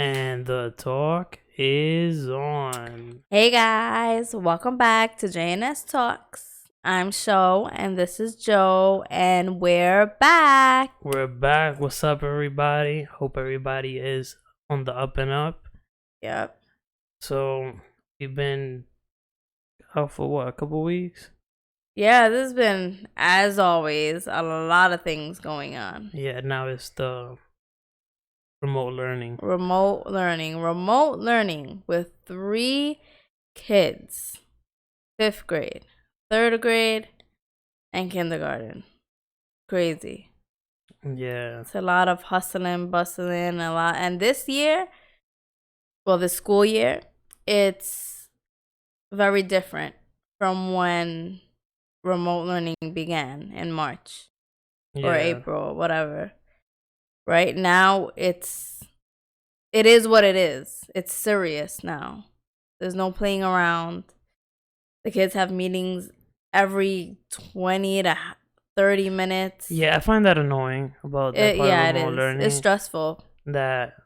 And the talk is on. Hey guys, welcome back to JNS Talks. I'm Sho and this is Joe and we're back. We're back. What's up, everybody? Hope everybody is on the up and up. Yep. So, we've been out for what, a couple weeks? Yeah, this has been, as always, a lot of things going on. Yeah, now it's the remote learning. Remote learning with 3 kids. 5th grade, 3rd grade, and kindergarten. Crazy. Yeah. It's a lot of hustling, bustling, a lot. And this year, this school year, it's very different from when remote learning began in March or April, whatever. Right now, it is what it is. It's serious now. There's no playing around. The kids have meetings every 20 to 30 minutes. Yeah, I find that annoying about that part of remote learning. It's stressful. That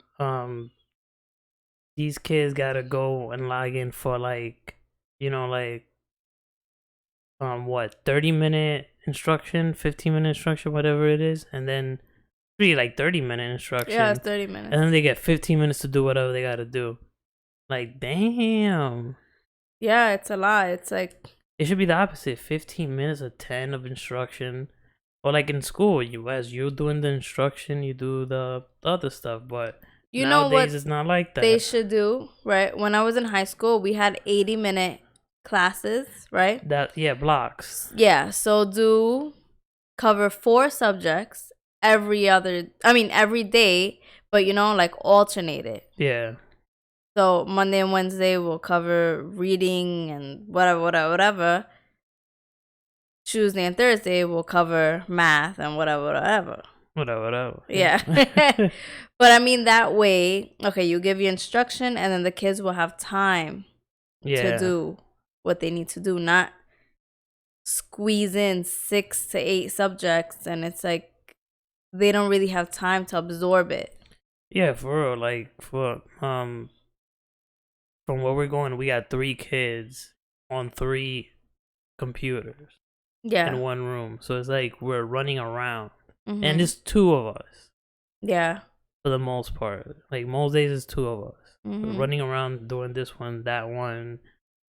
these kids gotta go and log in for like 30-minute instruction, 15-minute instruction, whatever it is, and then 30-minute instruction. Yeah, it's 30 minutes. And then they get 15 minutes to do whatever they gotta do. Like, damn. Yeah, it's a lot. It's like, it should be the opposite. 15 minutes or 10 of instruction. Or like in school, as you're doing the instruction, you do the other stuff. But nowadays it's not like that. They should do, right? When I was in high school, we had 80-minute classes, right? Blocks. Yeah, so cover 4 subjects every day, but like alternate it. Yeah. So Monday and Wednesday we'll cover reading and whatever. Tuesday and Thursday we'll cover math and whatever. Whatever. Yeah. But that way, okay, you give your instruction and then the kids will have time to do what they need to do, not squeeze in 6 to 8 subjects, and it's like they don't really have time to absorb it. Yeah, for real. Like, from where we're going, we got 3 kids on 3 computers. Yeah. In one room. So it's like we're running around. Mm-hmm. And it's 2 of us. Yeah. For the most part. Like, most days it's 2 of us. Mm-hmm. We're running around doing this one, that one,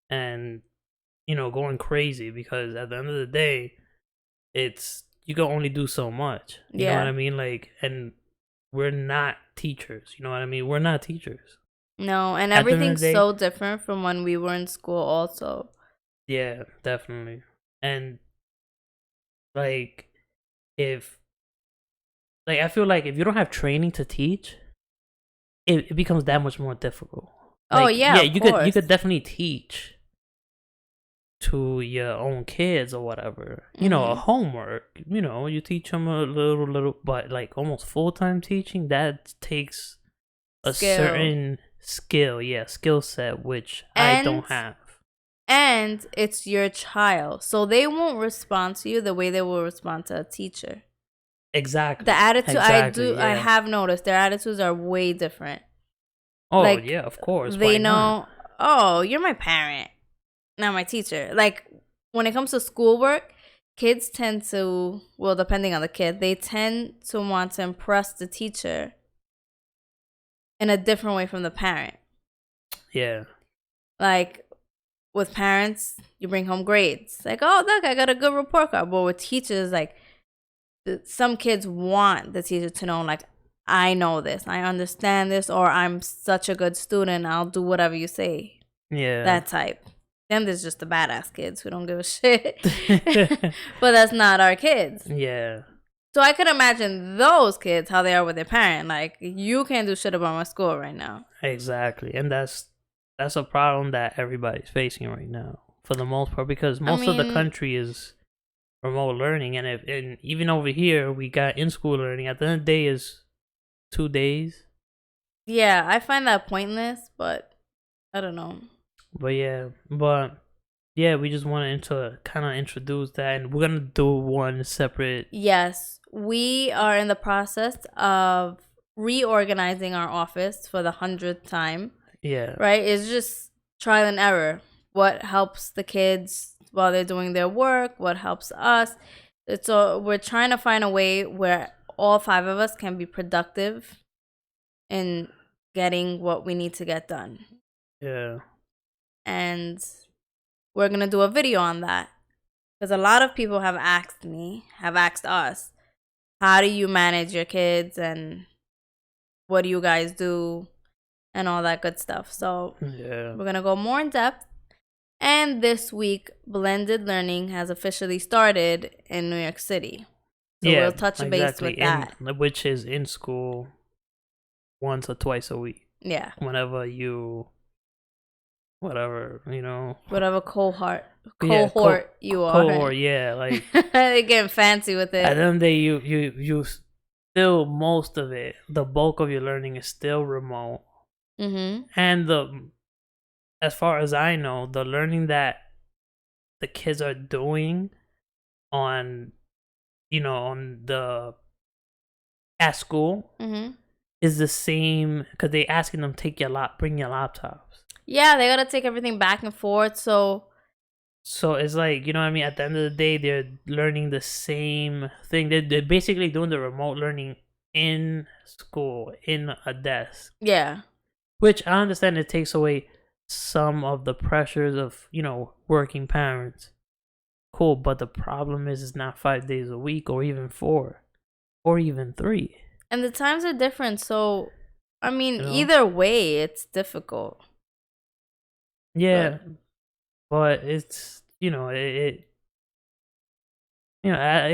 and going crazy, because at the end of the day, you can only do so much. You know what I mean? Like, and we're not teachers. You know what I mean? We're not teachers. No, and everything's so different from when we were in school also. Yeah, definitely. And I feel like if you don't have training to teach, it becomes that much more difficult. You could definitely teach to your own kids or whatever. Mm-hmm. A homework. You teach them a little, but like almost full-time teaching, that takes a certain skill set, which I don't have. And it's your child, so they won't respond to you the way they will respond to a teacher. Exactly. The attitude, I have noticed their attitudes are way different. Oh, yeah, of course. They know, oh, you're my parent, not my teacher. Like, when it comes to schoolwork, kids tend to, depending on the kid, they tend to want to impress the teacher in a different way from the parent. Yeah. Like, with parents, you bring home grades. Like, oh, look, I got a good report card. But with teachers, like, some kids want the teacher to know, like, I know this, I understand this, or I'm such a good student, I'll do whatever you say. Yeah. That type. Then there's just the badass kids who don't give a shit. But that's not our kids. Yeah. So I could imagine those kids, how they are with their parent. Like, you can't do shit about my school right now. Exactly. And that's a problem that everybody's facing right now, for the most part, because most of the country is remote learning, and even over here we got in-school learning. At the end of the day is 2 days. Yeah, I find that pointless, but I don't know. But yeah, we just wanted to kind of introduce that, and we're gonna do one separate. Yes, we are in the process of reorganizing our office for the 100th time. Yeah. Right? It's just trial and error. What helps the kids while they're doing their work? What helps us? We're trying to find a way where all 5 of us can be productive in getting what we need to get done. Yeah. And we're going to do a video on that. Because a lot of people have asked us, how do you manage your kids and what do you guys do and all that good stuff. So yeah, we're going to go more in depth. And this week, blended learning has officially started in New York City. So we'll touch base with that. Which is in school once or twice a week. Yeah. Whenever you, whatever cohort you are. Cohort, yeah. Like they're getting fancy with it. At the end of the day, you still, most of it, the bulk of your learning is still remote. Mm-hmm. And as far as I know, the learning that the kids are doing on at school mm-hmm. is the same, because they asking them bring your laptops. Yeah, they gotta take everything back and forth. So it's like, you know what I mean? At the end of the day, they're learning the same thing. They're basically doing the remote learning in school, in a desk. Yeah. Which I understand it takes away some of the pressures of, working parents. Cool, but the problem is it's not 5 days a week or even 4 or even 3. And the times are different, so I mean, either way, it's difficult. Yeah, but it's it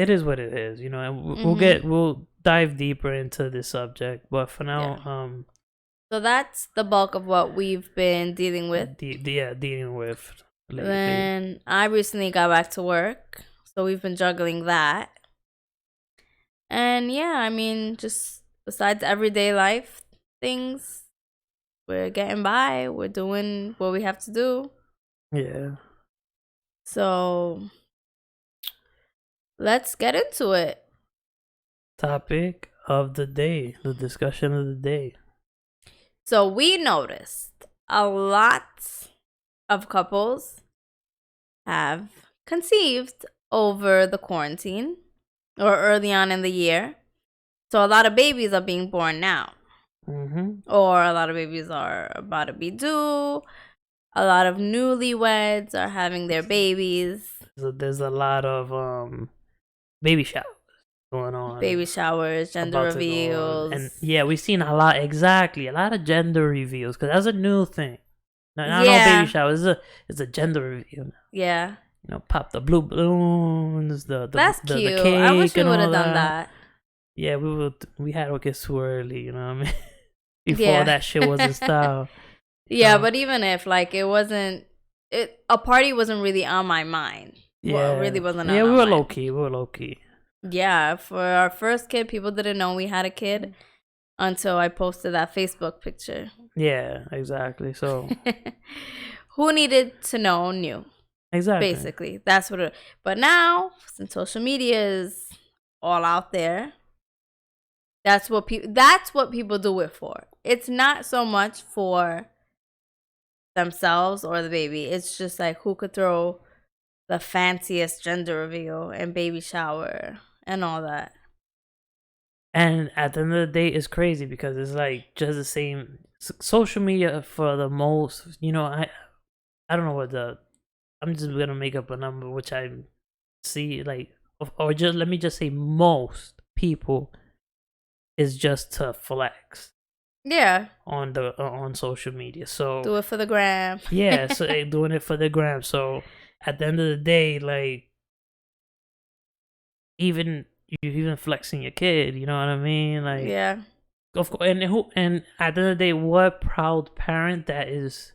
is what it is, and mm-hmm. we'll dive deeper into this subject. But for now, so that's the bulk of what we've been dealing with. Dealing with lately. Then I recently got back to work, so we've been juggling that. And yeah, I mean, just besides everyday life things, we're getting by. We're doing what we have to do. Yeah. So let's get into it. Topic of the day, the discussion of the day. So we noticed a lot of couples have conceived over the quarantine or early on in the year. So a lot of babies are being born now. Mm-hmm. Or a lot of babies are about to be due. A lot of newlyweds are having their babies. So there's a lot of baby showers going on. Baby showers, gender reveals. And yeah, we've seen a lot of gender reveals, because that's a new thing. Not all baby showers. It's a gender reveal now. Yeah. Pop the blue balloons, that's cute. The cake. I wish we would have done that. Yeah, we had to get too early, you know what I mean? Before that shit was in style. Yeah, but even if it wasn't, a party wasn't really on my mind. Yeah, well, it really wasn't. Yeah, we were low key. Yeah, for our first kid, people didn't know we had a kid until I posted that Facebook picture. Yeah, exactly. So who needed to know knew. Exactly. Basically, that's what it. But now, since social media is all out there, that's what people do it for. It's not so much for themselves or the baby. It's just like who could throw the fanciest gender reveal and baby shower and all that. And at the end of the day, it's crazy because it's like just the same. Social media for the most, I don't know what I'm just gonna make up a number, which I see or just let me just say most people is just to flex. Yeah. On social media. So do it for the gram. Yeah, so doing it for the gram. So at the end of the day, even flexing your kid, you know what I mean? Yeah. Of course, and at the end of the day, what proud parent that is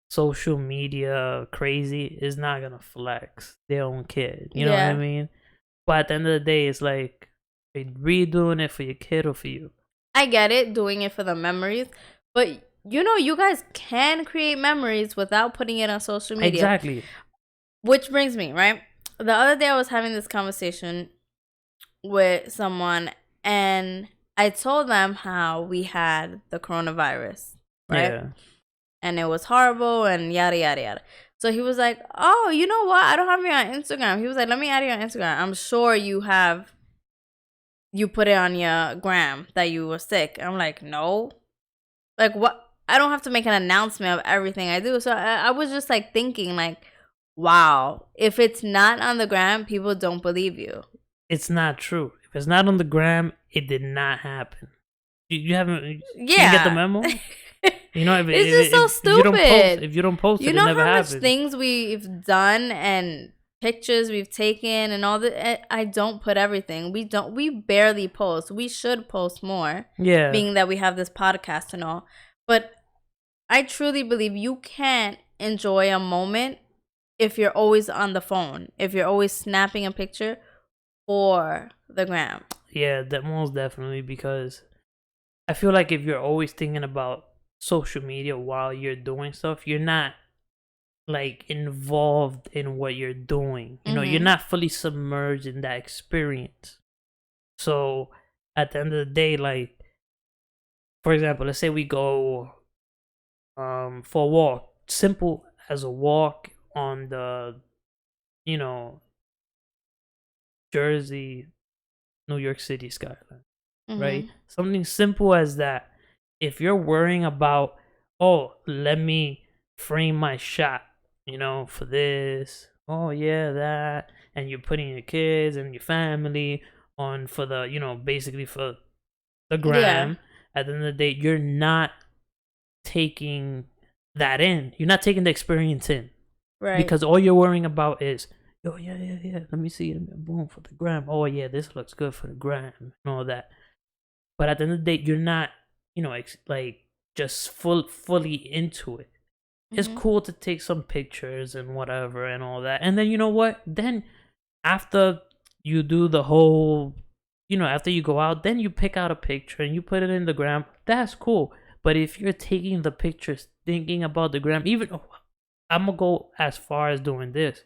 social media crazy is not gonna flex their own kid? You know what I mean? But at the end of the day, it's like, are you really doing it for your kid or for you? I get it, doing it for the memories, but you guys can create memories without putting it on social media. Exactly. Which brings me, right? The other day I was having this conversation with someone, and I told them how we had the coronavirus, right? Yeah. And it was horrible and yada, yada, yada. So he was like, oh, you know what? I don't have you on Instagram. He was like, let me add you on Instagram. I'm sure you put it on your gram that you were sick. I'm like, no. Like, what? I don't have to make an announcement of everything I do. So I was just like thinking, like, wow, if it's not on the gram, people don't believe you. It's not true. If it's not on the gram, it did not happen. You haven't. Yeah. You get the memo. You know, it's just so stupid. If you don't post, you it know never how happens. much things we've done and pictures we've taken and all that. I don't put everything. We barely post. We should post more. Yeah. Being that we have this podcast and all, but I truly believe you can't enjoy a moment if you're always on the phone. If you're always snapping a picture for the gram. Yeah, that most definitely, because I feel like if you're always thinking about social media while you're doing stuff, you're not like involved in what you're doing. You know, you're not fully submerged in that experience. So at the end of the day, like, for example, let's say we go for a walk, simple as a walk on the, you know, Jersey, New York City skyline, right? Something simple as that. If you're worrying about, oh, let me frame my shot, you know, for this, oh yeah, that, and you're putting your kids and your family on for the, you know, basically for the gram. At the end of the day, you're not taking that in. You're not taking the experience in, right? Because all you're worrying about is, oh yeah, let me see it, boom, for the gram. Oh yeah, this looks good for the gram and all that. But at the end of the day, you're not, you know, like just fully into it. It's cool to take some pictures and whatever and all that. And then you know what? Then after you do the whole, you know, after you go out, then you pick out a picture and you put it in the gram. That's cool. But if you're taking the pictures thinking about the gram, even I'm gonna go as far as doing this.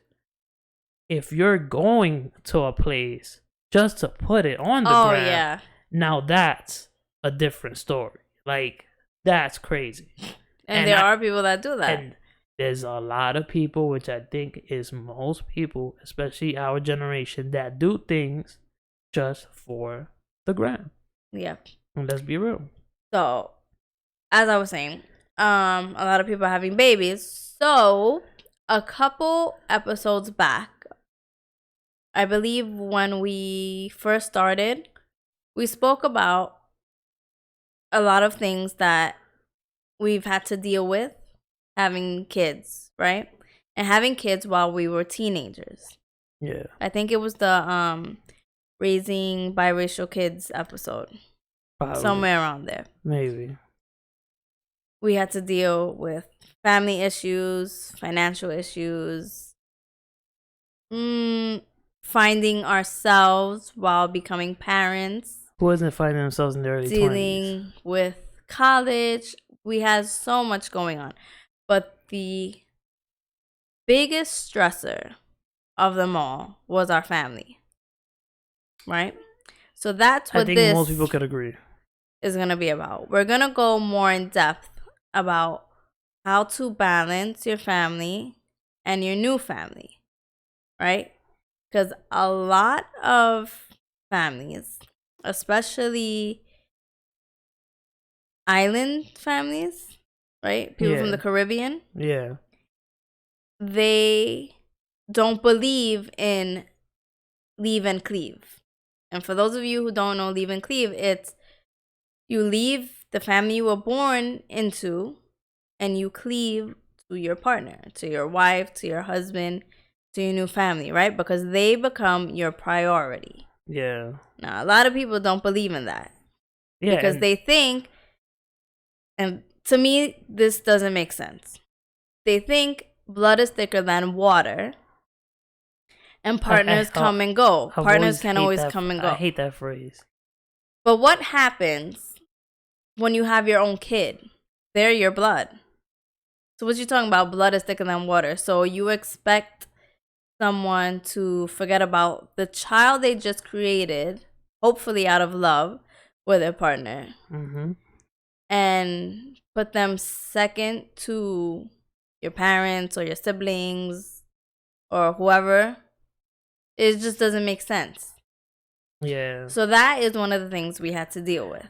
If you're going to a place just to put it on the gram, now that's a different story. Like, that's crazy. And there are people that do that. And there's a lot of people, which I think is most people, especially our generation, that do things just for the gram. Yeah. And let's be real. So, as I was saying, a lot of people are having babies. So, a couple episodes back, I believe when we first started, we spoke about a lot of things that we've had to deal with having kids, right? And having kids while we were teenagers. Yeah. I think it was the raising biracial kids episode. Probably. Somewhere around there. Maybe. We had to deal with family issues, financial issues, finding ourselves while becoming parents. Who isn't finding themselves in their early 20s? Dealing with college. We had so much going on. But the biggest stressor of them all was our family. Right? So that's what I think most people could agree. Is going to be about. We're going to go more in depth about how to balance your family and your new family. Right? Because a lot of families, especially island families, right? People from the Caribbean. Yeah. They don't believe in leave and cleave. And for those of you who don't know leave and cleave, it's you leave the family you were born into and you cleave to your partner, to your wife, to your husband, to your new family, right? Because they become your priority. Yeah. Now, a lot of people don't believe in that. Yeah. Because they think, and to me, this doesn't make sense. They think blood is thicker than water. And partners come and go. Partners can always come and go. I hate that phrase. But what happens when you have your own kid? They're your blood. So what you talking about? Blood is thicker than water. So you expect someone to forget about the child they just created, hopefully out of love, with their partner. Mm-hmm. And put them second to your parents or your siblings or whoever, it just doesn't make sense. Yeah. So that is one of the things we had to deal with.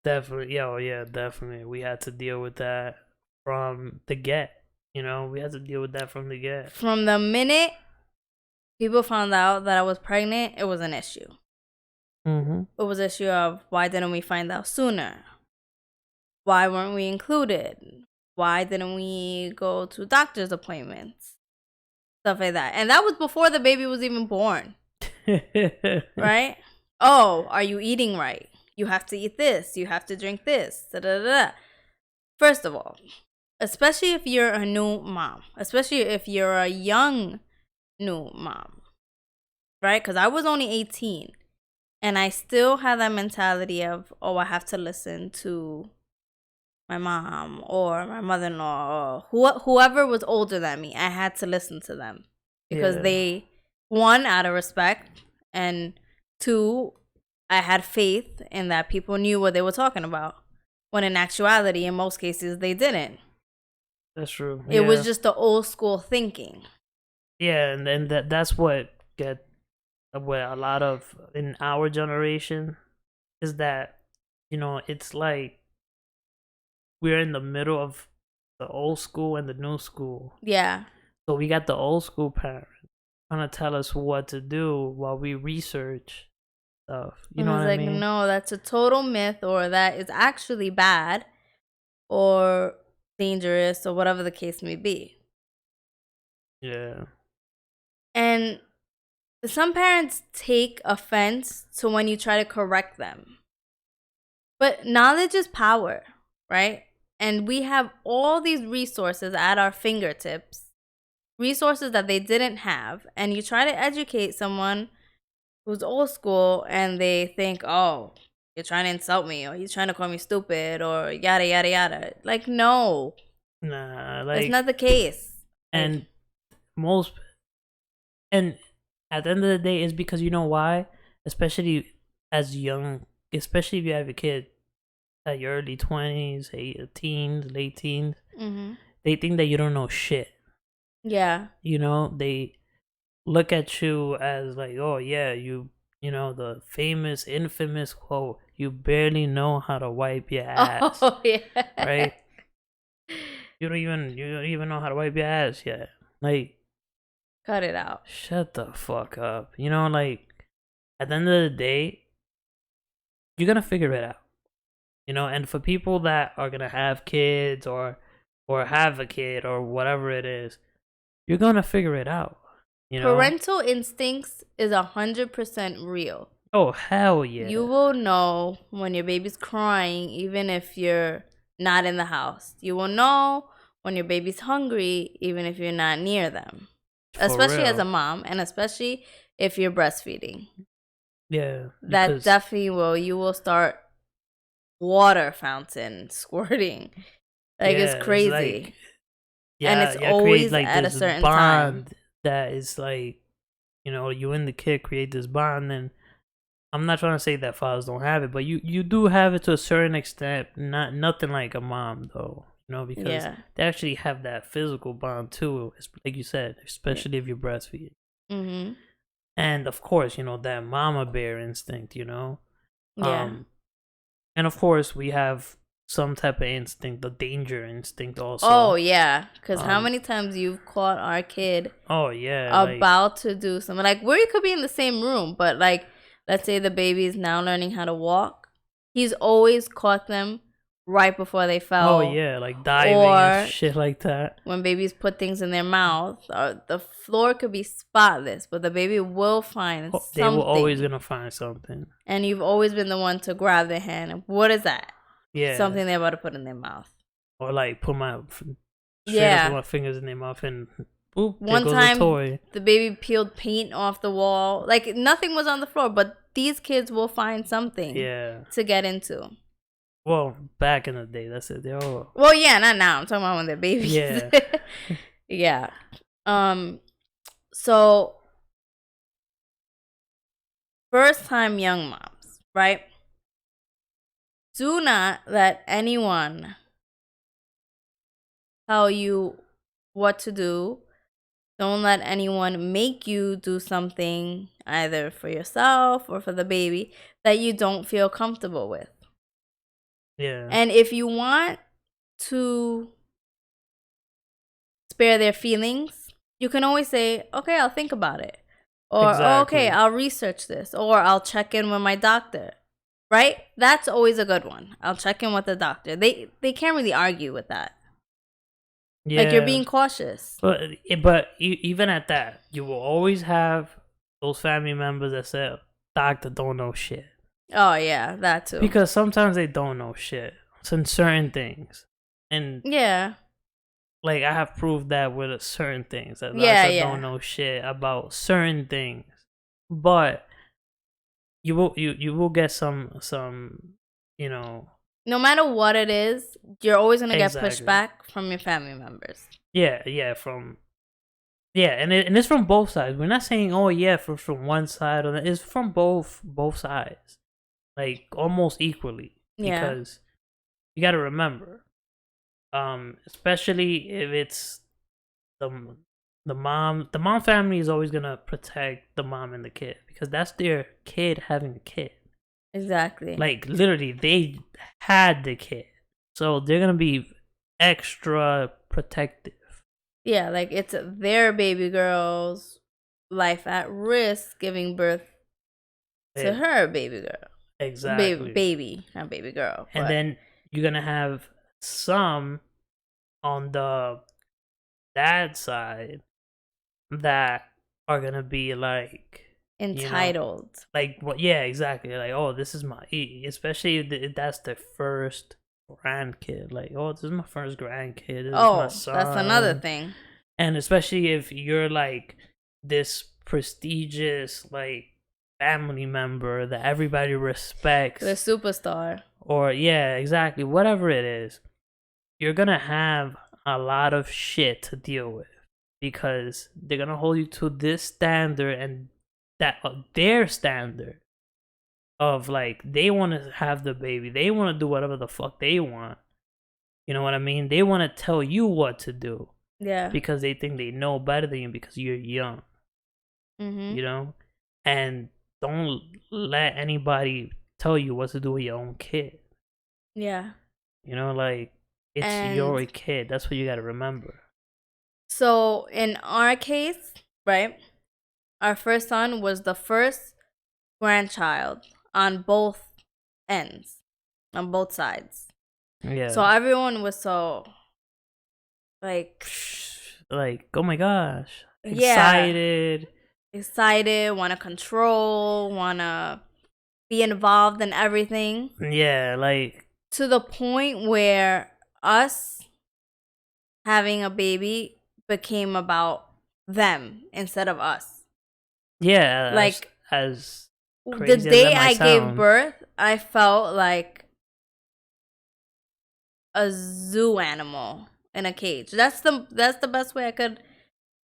Definitely. Yeah, oh, yeah, definitely. We had to deal with that from the get. You know, we had to deal with that from the get. From the minute people found out that I was pregnant, it was an issue. Mm-hmm. It was an issue of why didn't we find out sooner? Why weren't we included? Why didn't we go to doctor's appointments? Stuff like that. And that was before the baby was even born. Right? Oh, are you eating right? You have to eat this. You have to drink this. Da, da, da, da. First of all, especially if you're a new mom, especially if you're a young new mom, right? Because I was only 18 and I still had that mentality of, oh, I have to listen to my mom or my mother-in-law or whoever was older than me. I had to listen to them because they, one, out of respect, and two, I had faith in that people knew what they were talking about, when in actuality, in most cases, they didn't. That's true. It was just the old school thinking. Yeah, and then that's what a lot of in our generation is that, you know, it's like we're in the middle of the old school and the new school. Yeah. So we got the old school parents trying to tell us what to do while we research stuff. You know what I mean? No, that's a total myth, or that is actually bad or dangerous or whatever the case may be. Yeah. And some parents take offense to when you try to correct them. But knowledge is power, right? And we have all these resources at our fingertips, resources that they didn't have. And you try to educate someone who's old school and they think, oh, you're trying to insult me, or you're trying to call me stupid, or yada, yada, yada. Like, no. Nah, It's not the case. And most, and at the end of the day, it's because, you know why? Especially as young, especially if you have a kid at your early 20s, teens, late teens, they think that you don't know shit. Yeah. You know, they look at you as like, oh yeah, you know, the famous, infamous quote, you barely know how to wipe your ass. Oh, yeah. Right? You don't even know how to wipe your ass yet. Like, cut it out. Shut the fuck up. You know, like, at the end of the day, you're gonna figure it out. You know, and for people that are gonna have kids or have a kid or whatever it is, you're gonna figure it out. You know? Parental instincts is 100% real. Oh, hell yeah. You will know when your baby's crying, even if you're not in the house. You will know when your baby's hungry, even if you're not near them. Especially as a mom, and especially if you're breastfeeding. Yeah. That definitely will. You will start water fountain squirting. Like, it's crazy. Like, and it's always like at a certain bond time. That is like, you know, you and the kid create this bond, and I'm not trying to say that fathers don't have it, but you do have it to a certain extent. Nothing like a mom though, you know, because they actually have that physical bond too, like you said, especially if you're breastfeeding. Mm-hmm. And of course, you know, that mama bear instinct, you know. Yeah. And of course, we have some type of instinct, the danger instinct also. Oh yeah, because how many times you've caught our kid? Oh yeah, about to do something, like we could be in the same room, but like, let's say the baby is now learning how to walk. He's always caught them right before they fell. Oh yeah, like diving or and shit like that. When babies put things in their mouth, the floor could be spotless, but the baby will find something. They will always gonna find something. And you've always been the one to grab their hand. And what is that? Yeah, something they're about to put in their mouth. Or like put my put my fingers in their mouth and boop, one time the baby peeled paint off the wall. Like, nothing was on the floor, but these kids will find something to get into. Well, back in the day, that's it. Well, yeah, not now. I'm talking about when they're babies. Yeah. Yeah. So first time young moms, right? Do not let anyone tell you what to do. Don't let anyone make you do something either for yourself or for the baby that you don't feel comfortable with. Yeah. And if you want to spare their feelings, you can always say, okay, I'll think about it. Or, oh, okay, I'll research this. Or I'll check in with my doctor. Right? That's always a good one. I'll check in with the doctor. They can't really argue with that. Yeah. Like, you're being cautious. But even at that, you will always have those family members that say, doctor don't know shit. Oh, yeah, that too. Because sometimes they don't know shit. Some certain things. And yeah. Like, I have proved that with certain things. That doctors don't know shit about certain things. But you will get some, you know. No matter what it is, you're always going to get pushback from your family members. Yeah, and it's from both sides. We're not saying, oh yeah, from one side, or it's from both sides, like almost equally. Because you got to remember, especially if it's the mom family is always gonna protect the mom and the kid because that's their kid having a kid. Exactly. Like, literally, they had the kid. So they're going to be extra protective. Yeah, like, it's their baby girl's life at risk giving birth to her baby girl. Exactly. Baby, not baby girl. And then you're going to have some on the dad side that are going to be, like, entitled. Like, what? Yeah, exactly. Like, oh, this is my, especially if that's their first grandkid. Like, oh, this is my first grandkid. This is my son. That's another thing. And especially if you're like this prestigious, like, family member that everybody respects, the superstar, or yeah, exactly, whatever it is, you're gonna have a lot of shit to deal with because they're gonna hold you to this standard and that their standard of, like, they want to have the baby, they want to do whatever the fuck they want, you know what I mean? They want to tell you what to do, because they think they know better than you because you're young. You know, and don't let anybody tell you what to do with your own kid. You know, like, it's your kid. That's what you got to remember. So in our case, right, our first son was the first grandchild on both ends, on both sides. Yeah. So everyone was so, like, oh my gosh, excited, want to control, want to be involved in everything. Yeah, like, to the point where us having a baby became about them instead of us. Yeah, like, as the day I gave birth, I felt like a zoo animal in a cage. That's the best way I could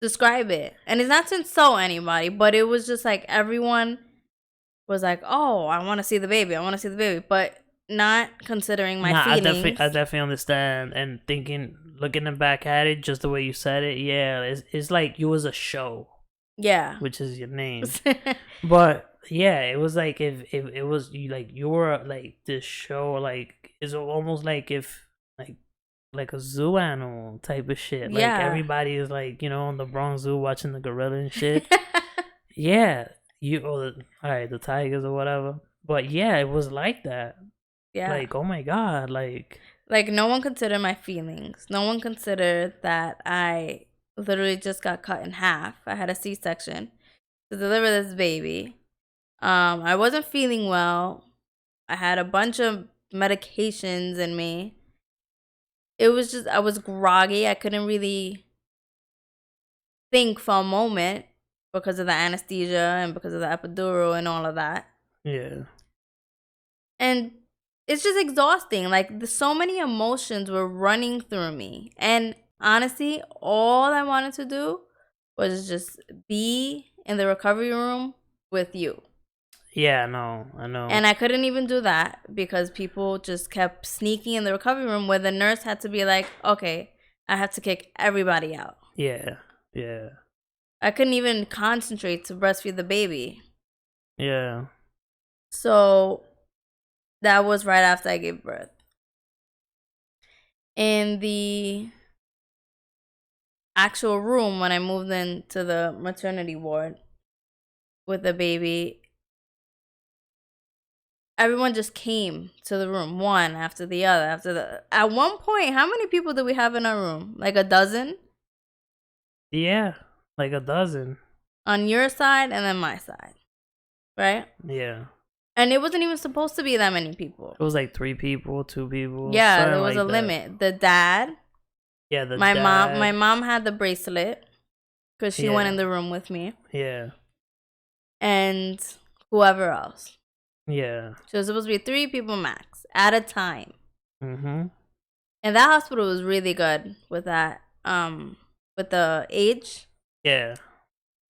describe it. And it's not to insult anybody, but it was just like everyone was like, "Oh, I want to see the baby. I want to see the baby," but not considering my feelings. I definitely understand. And looking back at it, just the way you said it, yeah, it's like you was a show. Yeah, which is your name. But yeah, it was like if it was you, like, you were like this show, like, it's almost like if like a zoo animal type of shit. Like, everybody is, like, you know, on the Bronx Zoo watching the gorilla and shit. Yeah, the tigers or whatever. But yeah, it was like that. Yeah, like, oh my god, like no one considered my feelings. No one considered that I literally just got cut in half. I had a C-section to deliver this baby. I wasn't feeling well. I had a bunch of medications in me. It was just, I was groggy. I couldn't really think for a moment because of the anesthesia and because of the epidural and all of that. Yeah. And it's just exhausting. Like, so many emotions were running through me. And honestly, all I wanted to do was just be in the recovery room with you. Yeah, no, I know. And I couldn't even do that because people just kept sneaking in the recovery room where the nurse had to be like, okay, I have to kick everybody out. Yeah, yeah. I couldn't even concentrate to breastfeed the baby. Yeah. So that was right after I gave birth. In the actual room, when I moved into the maternity ward with the baby, everyone just came to the room, one after the other. At one point, how many people did we have in our room? Like a dozen? Yeah, like a dozen. On your side and then my side, right? Yeah. And it wasn't even supposed to be that many people. It was like 3 people, 2 people. Yeah, there was like a limit. The dad. Yeah, the my dad. My mom had the bracelet because she went in the room with me. Yeah. And whoever else. Yeah. So it was supposed to be 3 people max at a time. Mm-hmm. And that hospital was really good with that. With the age. Yeah.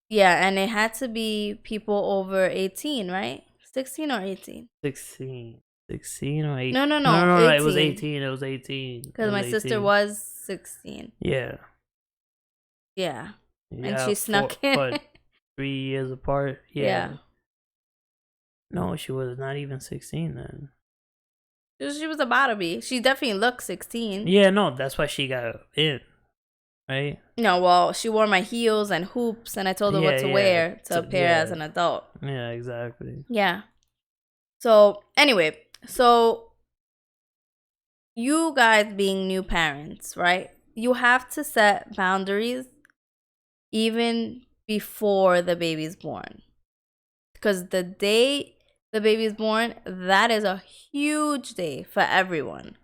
Yeah, and it had to be people over 18, right? 16 or 18? 16 or 18? No, 18. It was 18. It was 18. Because my sister was 16. Yeah. Yeah. And she snuck in. But 3 years apart. Yeah. No, she was not even 16 then. She was about to be. She definitely looked 16. Yeah, no, that's why she got in. Right? No, well, she wore my heels and hoops, and I told her what to wear to appear as an adult. Yeah, exactly. Yeah. So, anyway, you guys being new parents, right? You have to set boundaries even before the baby's born. Because the day the baby's born, that is a huge day for everyone.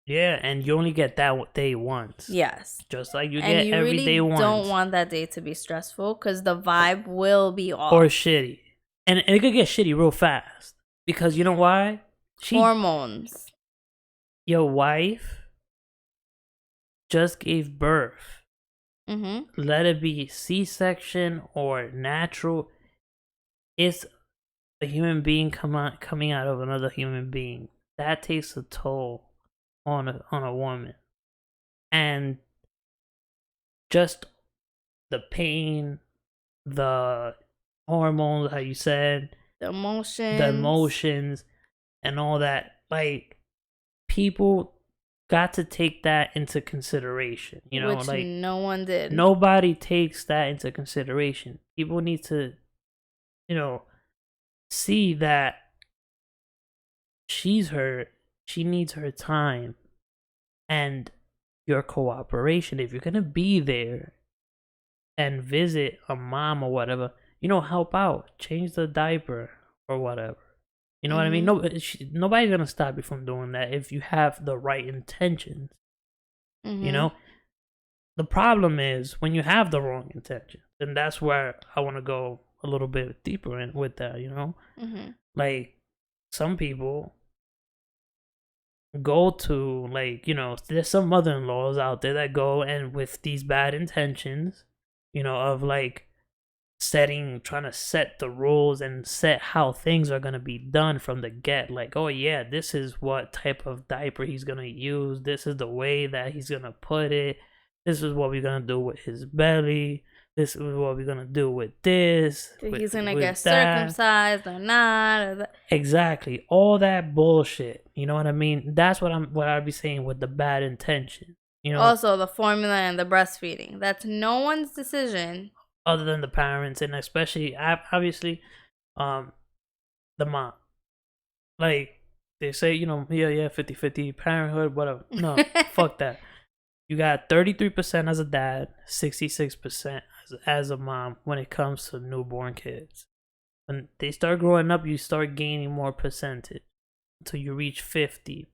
Yeah, and you only get that day once. Yes. Just like you get every day once. And you really don't want that day to be stressful because the vibe will be off. Or shitty. And it could get shitty real fast. Because you know why? Hormones. Your wife just gave birth. Mm-hmm. Let it be C-section or natural. It's a human being coming out of another human being. That takes a toll on a woman. And just the pain, the hormones, how you said, the emotions and all that, like, people got to take that into consideration, you know. Which like, no one did. Nobody takes that into consideration. People need to, you know, see that she's hurt, she needs her time and your cooperation. If you're gonna be there and visit a mom or whatever, you know, help out, change the diaper or whatever. You know what I mean? Nobody's gonna stop you from doing that if you have the right intentions. You know, the problem is when you have the wrong intentions, and that's where I want to go a little bit deeper in with that. You know, like some people go to, like, you know, there's some mother-in-laws out there that go and with these bad intentions, you know, of like trying to set the rules and set how things are going to be done from the get. Like, oh yeah, this is what type of diaper he's going to use, this is the way that he's going to put it, this is what we're going to do with his belly, this is what we're going to do with this, he's going to get circumcised or not. Exactly, all that bullshit. You know what I mean? That's what I'd be saying with the bad intention. You know, also the formula and the breastfeeding, that's no one's decision other than the parents, and especially obviously the mom. Like they say, you know, yeah 50-50 parenthood, whatever. No, fuck that. You got 33% as a dad, 66% as a mom when it comes to newborn kids. When they start growing up, you start gaining more percentage until you reach 50%.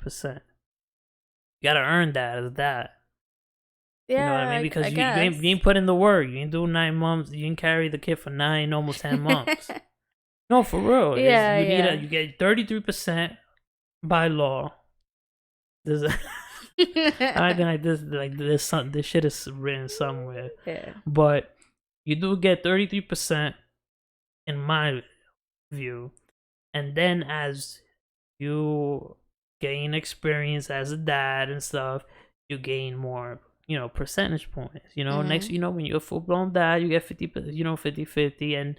You gotta earn that as that. Yeah, you know what I mean? Because you ain't put in the work. You ain't do 9 months. You ain't carry the kid for 9, almost 10 months. No, for real. You get 33% by law. There's I think this shit is written somewhere. Yeah. But you do get 33% in my view And then as you gain experience as a dad and stuff, you gain more, percentage points. Next, when you're a full blown dad, you get 50, 50/50, and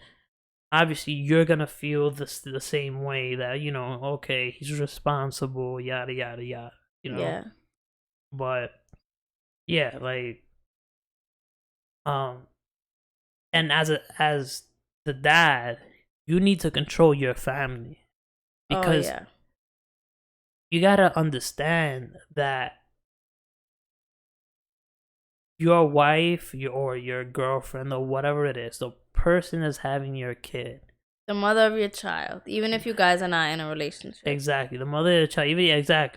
obviously you're gonna feel the same way that, okay, he's responsible, yada yada yada, Yeah. But yeah, like, um and as the dad, you need to control your family, Oh because yeah. you gotta understand that your wife, or your girlfriend, or whatever it is, the person that's having your kid, The mother of your child, even if you guys are not in a relationship. exactly, the mother of the child,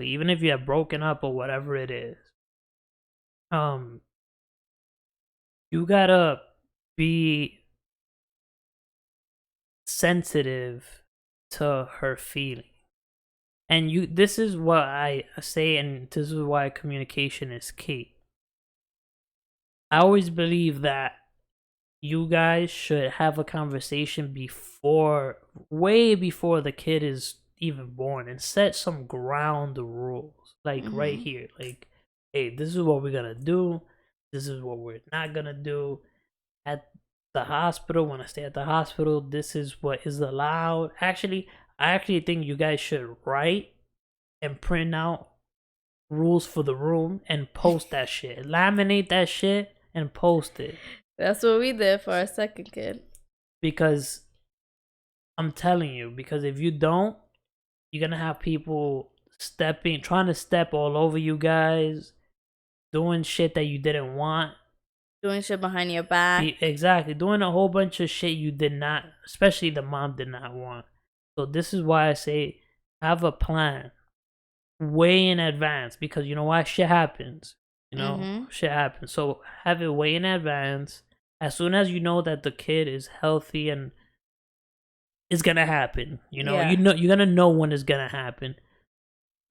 even if you have broken up or whatever it is, you gotta be sensitive to her feeling. And this is what I say, and this is why communication is key. I always believe that you guys should have a conversation way before the kid is even born, and set some ground rules, like right here, like, hey, this is what we're gonna do, this is what we're not gonna do at the hospital. When I stay at the hospital, this is what is allowed. I actually think you guys should write and print out rules for the room and post that shit. Laminate that shit and post it. That's what we did for our second kid. Because I'm telling you, because if you don't, you're gonna have people trying to step all over you guys, doing shit that you didn't want. Doing shit behind your back. Exactly. Doing a whole bunch of shit you did not, especially the mom, did not want. So this is why I say have a plan way in advance, because you know why? Shit happens. Shit happens. So have it way in advance. As soon as you know that the kid is healthy, and it's gonna happen, Yeah. you're gonna know when it's gonna happen.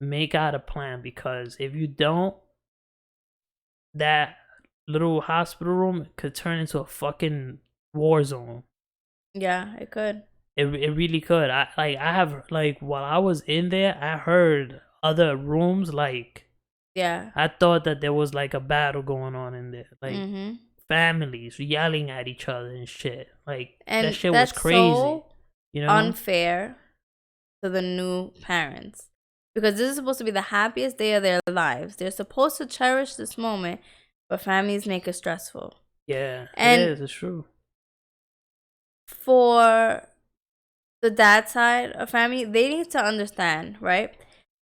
Make out a plan, because if you don't, that little hospital room could turn into a fucking war zone. Yeah, it could. It really could. I have, like, while I was in there, I heard other rooms, like, yeah, I thought that there was like a battle going on in there, like families yelling at each other and shit. Like, and that shit was that's crazy. so You know, unfair to the new parents, because this is supposed to be the happiest day of their lives. They're supposed to cherish this moment, but families make it stressful. Yeah, and it is. It's true. For the dad side of family, they need to understand, right,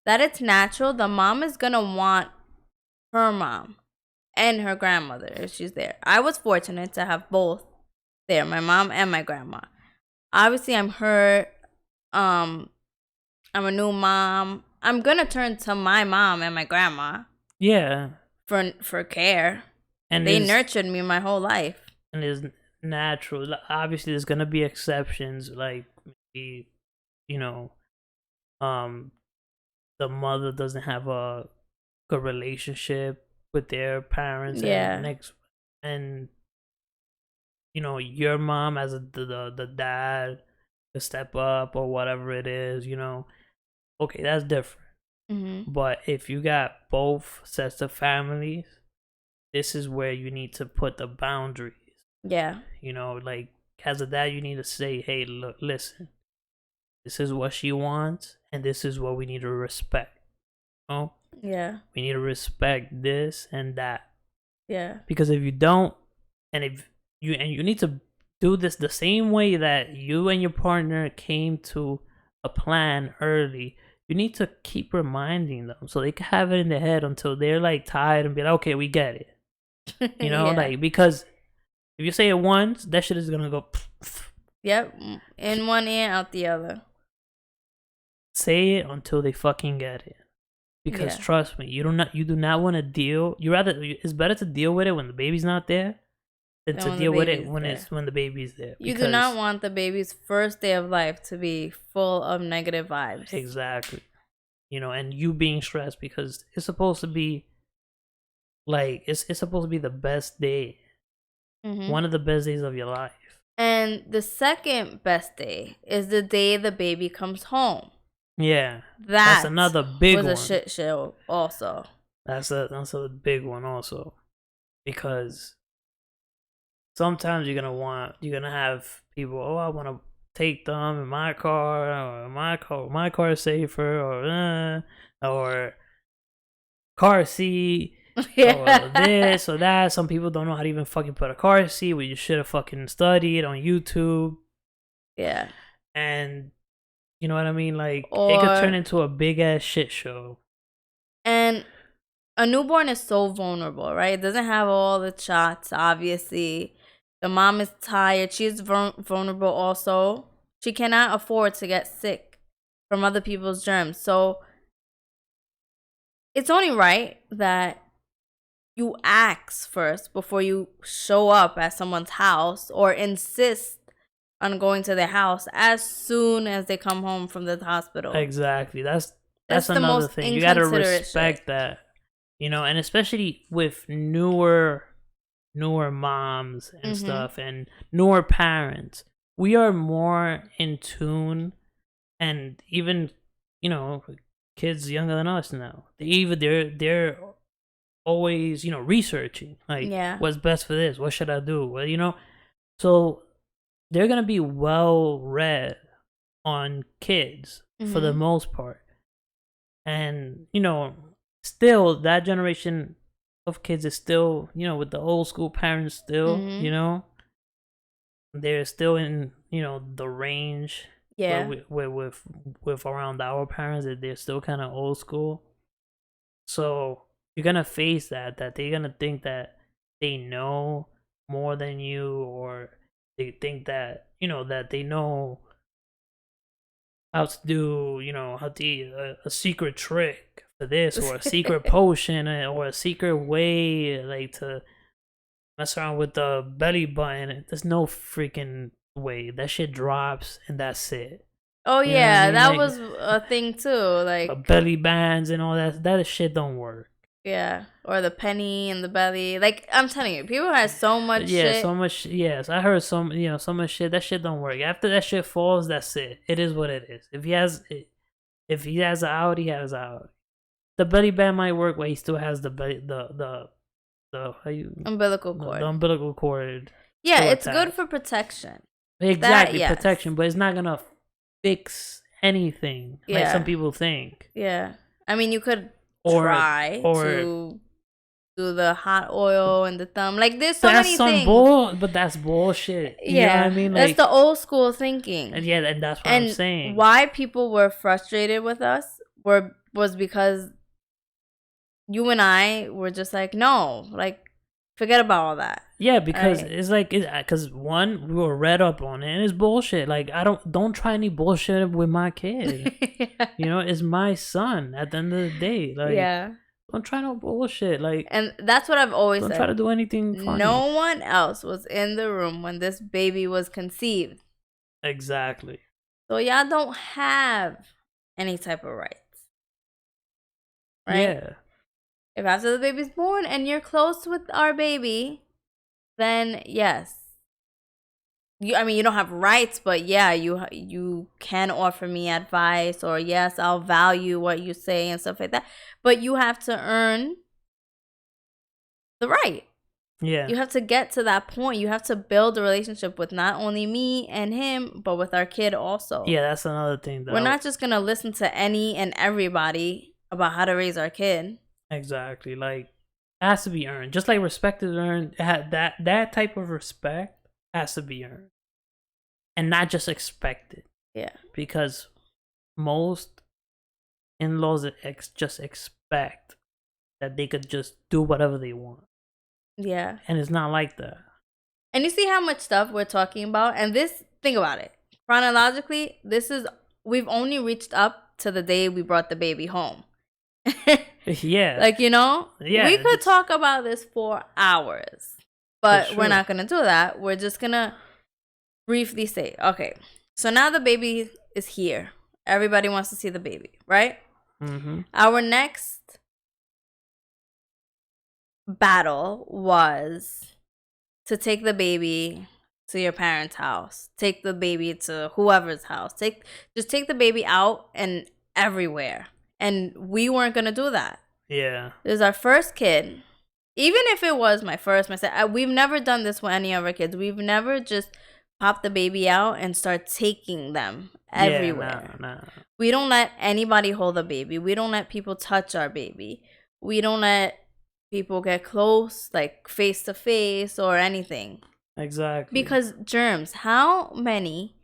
that it's natural. The mom is gonna want her mom and her grandmother if she's there. I was fortunate to have both there, my mom and my grandma. Obviously, I'm hurt. I'm a new mom. I'm gonna turn to my mom and my grandma. Yeah. For care. And they nurtured me my whole life. And it's natural. Obviously, there's gonna be exceptions, like maybe, the mother doesn't have a good relationship with their parents, and your mom as the dad to step up or whatever it is, okay, that's different. But if you got both sets of families, this is where you need to put the boundaries. Yeah. Like, as a dad, you need to say, hey, look, listen, this is what she wants, and this is what we need to respect. Yeah. We need to respect this and that. Yeah. Because if you don't, and you need to do this the same way that you and your partner came to a plan early. You need to keep reminding them so they can have it in their head until they're like tired and be like, okay, we get it. Yeah. Like, because if you say it once, that shit is gonna go. Yep, in one ear, out the other. Say it until they fucking get it. Because trust me, you do not want to deal. It's better to deal with it when the baby's not there than to deal with it when the baby's there. You do not want the baby's first day of life to be full of negative vibes. Exactly. And you being stressed, because it's supposed to be like, it's supposed to be the best day. One of the best days of your life. And the second best day is the day the baby comes home. Yeah. That's another big one. Was a shit show also. That's a big one also. Because sometimes you're gonna have people, oh, I wanna take them in my car, or my car is safer, or car seat. Or this or that. Some people don't know how to even fucking put a car seat, where you should have fucking studied on YouTube. Yeah. And you know what I mean? Like, it could turn into a big ass shit show. And a newborn is so vulnerable, right? It doesn't have all the shots, obviously. The mom is tired. She's vulnerable also. She cannot afford to get sick from other people's germs. So it's only right that you ask first before you show up at someone's house or insist on going to their house as soon as they come home from the hospital. Exactly. That's another thing. You gotta respect that. You know, and especially with newer moms and stuff, and newer parents, we are more in tune, and even, you know, kids younger than us now, they're always, you know, researching, like, what's best for this, what should I do, well, you know, so they're gonna be well read on kids for the most part. And, you know, still that generation of kids is still, you know, with the old school parents still, you know, they're still in, you know, the range with around our parents, that they're still kind of old school. So you're gonna face that they're gonna think that they know more than you, or they think that, you know, that they know how to do, you know, how to eat a secret trick for this, or a secret potion, or a secret way, like, to mess around with the belly button. There's no freaking way. That shit drops and that's it. Oh, you yeah, I mean? That like, was a thing too. Like belly bands and all that. That shit don't work. Yeah, or the penny in the belly. Like, I'm telling you, people have so much shit. So much. Yes, I heard so much shit. That shit don't work. After that shit falls, that's it. It is what it is. If he has an out, he has an out. The belly band might work, but he still has the umbilical cord. The umbilical cord. Yeah, it's good for protection. Exactly, yes. Protection, but it's not gonna fix anything, like some people think. Yeah, I mean, you could try to do the hot oil and the thumb. Like, there's so many things. But that's bullshit. You know what I mean? Like, that's the old school thinking. And and that's what I'm saying. Why people were frustrated with us was because you and I were just like, no, like, forget about all that. Yeah, because it's like, because one, we were read up on it, and it's bullshit. Like, don't try any bullshit with my kid. You know, it's my son at the end of the day. Like, don't try no bullshit. Like, and that's what I've always said. Don't try to do anything funny. No one else was in the room when this baby was conceived. Exactly. So y'all don't have any type of rights. Right? Yeah. If after the baby's born and you're close with our baby, then yes. You don't have rights, but yeah, you can offer me advice, or yes, I'll value what you say and stuff like that. But you have to earn the right. Yeah. You have to get to that point. You have to build a relationship with not only me and him, but with our kid also. Yeah, that's another thing. We're not just going to listen to any and everybody about how to raise our kid. Exactly. Like, it has to be earned. Just like respect is earned, that type of respect has to be earned. And not just expected. Yeah. Because most in-laws just expect that they could just do whatever they want. Yeah. And it's not like that. And you see how much stuff we're talking about? And think about it. Chronologically, we've only reached up to the day we brought the baby home. Yeah. Like, you know? Yeah. We could talk about this for hours. But we're not going to do that. We're just going to briefly say, okay, so now the baby is here. Everybody wants to see the baby, right? Mm-hmm. Our next battle was to take the baby to your parents' house. Take the baby to whoever's house. Just take the baby out and everywhere. And we weren't gonna do that. Yeah. It was our first kid. Even if it was my first, my second, we've never done this with any of our kids. We've never just popped the baby out and start taking them everywhere. Nah. We don't let anybody hold the baby. We don't let people touch our baby. We don't let people get close, like face to face or anything. Exactly. Because germs, how many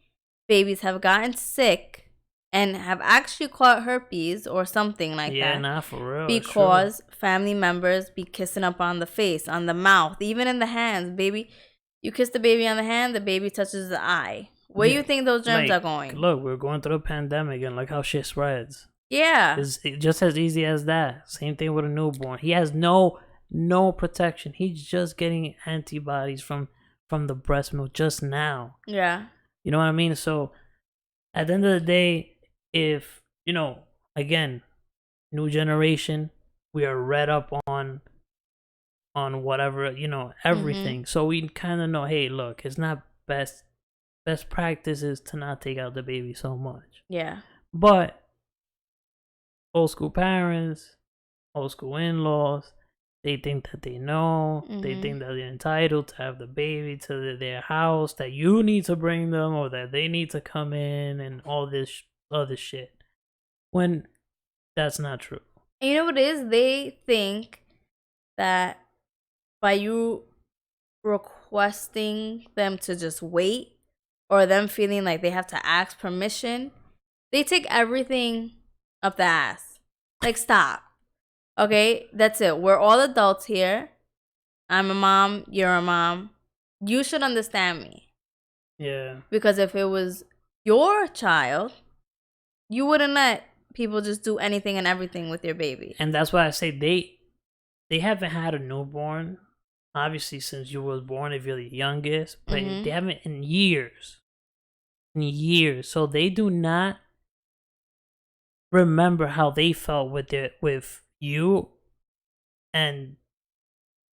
babies have gotten sick and have actually caught herpes or something like that? Yeah, nah, for real. Because family members be kissing up on the face, on the mouth, even in the hands. Baby, you kiss the baby on the hand, the baby touches the eye. Where do you think those germs are going? Look, we're going through a pandemic and look how shit spreads. Yeah. It's just as easy as that. Same thing with a newborn. He has no protection. He's just getting antibodies from the breast milk just now. Yeah. You know what I mean? So at the end of the day, if, again, new generation, we are read up on whatever, everything. So we kind of know, hey, look, it's not best practice is to not take out the baby so much. Yeah. But old school parents, old school in-laws, they think that they know. They think that they're entitled to have the baby to their house, that you need to bring them or that they need to come in and all this other shit. When that's not true. And you know what it is? They think that by you requesting them to just wait or them feeling like they have to ask permission, they take everything up the ass. Like, stop. Okay, that's it. We're all adults here. I'm a mom. You're a mom. You should understand me. Yeah. Because if it was your child, you wouldn't let people just do anything and everything with your baby. And that's why I say they haven't had a newborn, obviously, since you was born, if you're the youngest, but they haven't in years. So they do not remember how they felt with you and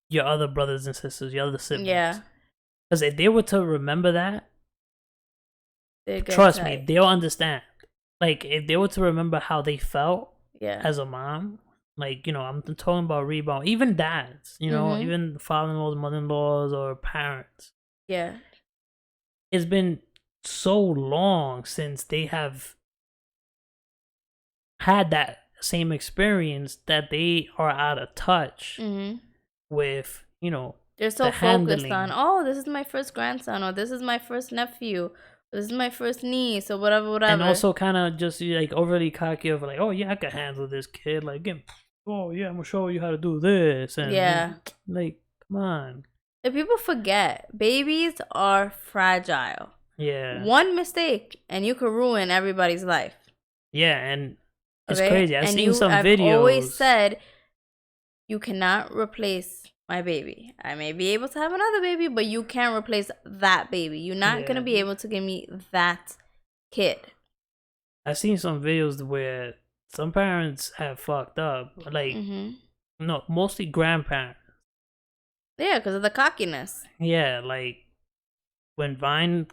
your other brothers and sisters, your other siblings. Yeah. Because if they were to remember that, trust me, they'll understand. Like, if they were to remember how they felt as a mom, like, I'm talking about rebound, even dads, even father-in-laws, mother-in-laws, or parents. Yeah. It's been so long since they have had that same experience that they are out of touch with, they're so focused on, oh, this is my first grandson, or this is my first nephew, or this is my first niece, or whatever. And also kind of just like overly cocky of like, oh yeah, I can handle this kid. Like, oh yeah, I'm gonna show you how to do this. And like, come on. If people forget, babies are fragile. Yeah. One mistake and you could ruin everybody's life. Yeah, and it's crazy. I've seen some videos. I've always said, you cannot replace my baby. I may be able to have another baby, but you can't replace that baby. You're not going to be able to give me that kid. I've seen some videos where some parents have fucked up. Like, no, mostly grandparents. Yeah, because of the cockiness. Yeah, like when Vine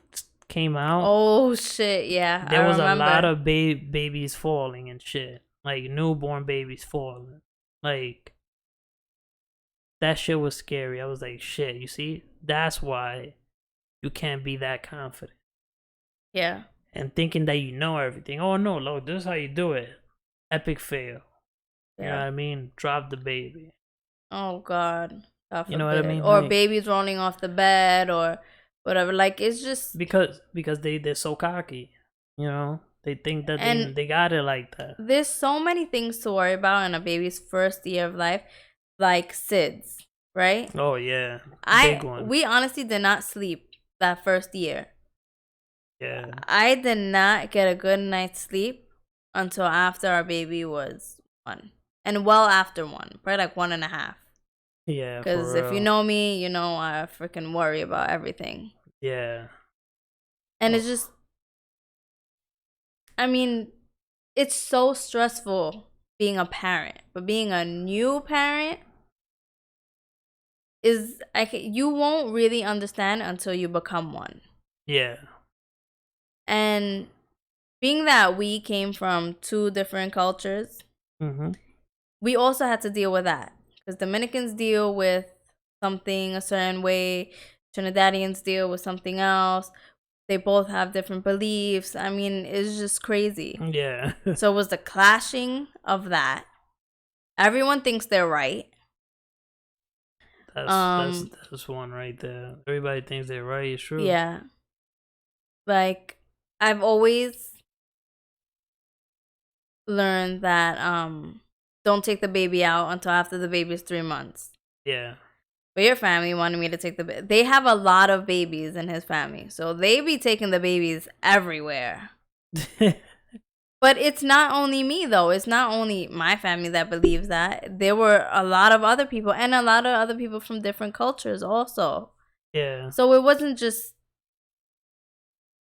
came out. Oh, shit, yeah. There was a lot of babies falling and shit. Like, newborn babies falling. Like, that shit was scary. I was like, shit, you see? That's why you can't be that confident. Yeah. And thinking that you know everything. Oh, no, look, this is how you do it. Epic fail. You know what I mean? Drop the baby. Oh, God. You know what I mean? Or like, babies rolling off the bed or whatever. Like, it's just... Because they're so cocky. They think that they got it like that. There's so many things to worry about in a baby's first year of life. Like SIDS, right? Oh, yeah. Big one. We honestly did not sleep that first year. Yeah. I did not get a good night's sleep until after our baby was 1. And well after 1. Probably like 1.5. Yeah. Because if you know me, you know I freaking worry about everything. Yeah. And it's just... I mean, it's so stressful being a parent. But being a new parent... is you won't really understand until you become one. Yeah. And being that we came from 2 different cultures, we also had to deal with that. Because Dominicans deal with something a certain way, Trinidadians deal with something else. They both have different beliefs. I mean, it's just crazy. Yeah. So it was the clashing of that. Everyone thinks they're right. That's one right there. Everybody thinks they're right. It's true. Yeah. Like, I've always learned that don't take the baby out until after the baby's 3 months. Yeah. But your family wanted me to take they have a lot of babies in his family, so they be taking the babies everywhere. But it's not only me, though. It's not only my family that believes that. There were a lot of other people, and a lot of other people from different cultures also. Yeah. So it wasn't just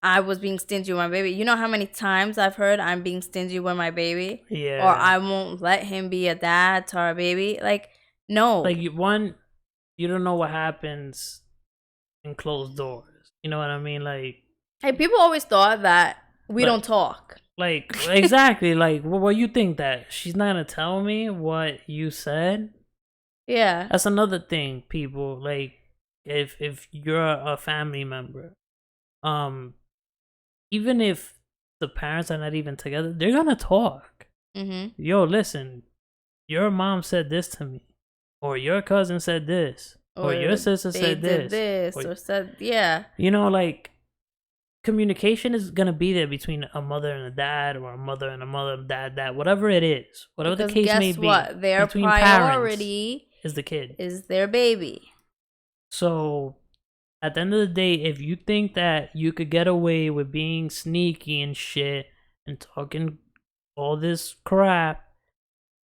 I was being stingy with my baby. You know how many times I've heard I'm being stingy with my baby? Yeah. Or I won't let him be a dad to our baby? Like, no. Like, you don't know what happens in closed doors. You know what I mean? Like, hey, people always thought that we don't talk. Like, exactly. Like, what you think that she's not gonna tell me what you said? Yeah. That's another thing, people. Like, if you're a family member, even if the parents are not even together, they're gonna talk. Yo, listen, your mom said this to me, or your cousin said this, or your sister said this, or said, yeah. You know, like, communication is gonna be there between a mother and a dad, or a mother and a mother, dad, whatever it is, whatever the case may be. What? Their priority is the kid, is their baby. So at the end of the day, if you think that you could get away with being sneaky and shit and talking all this crap,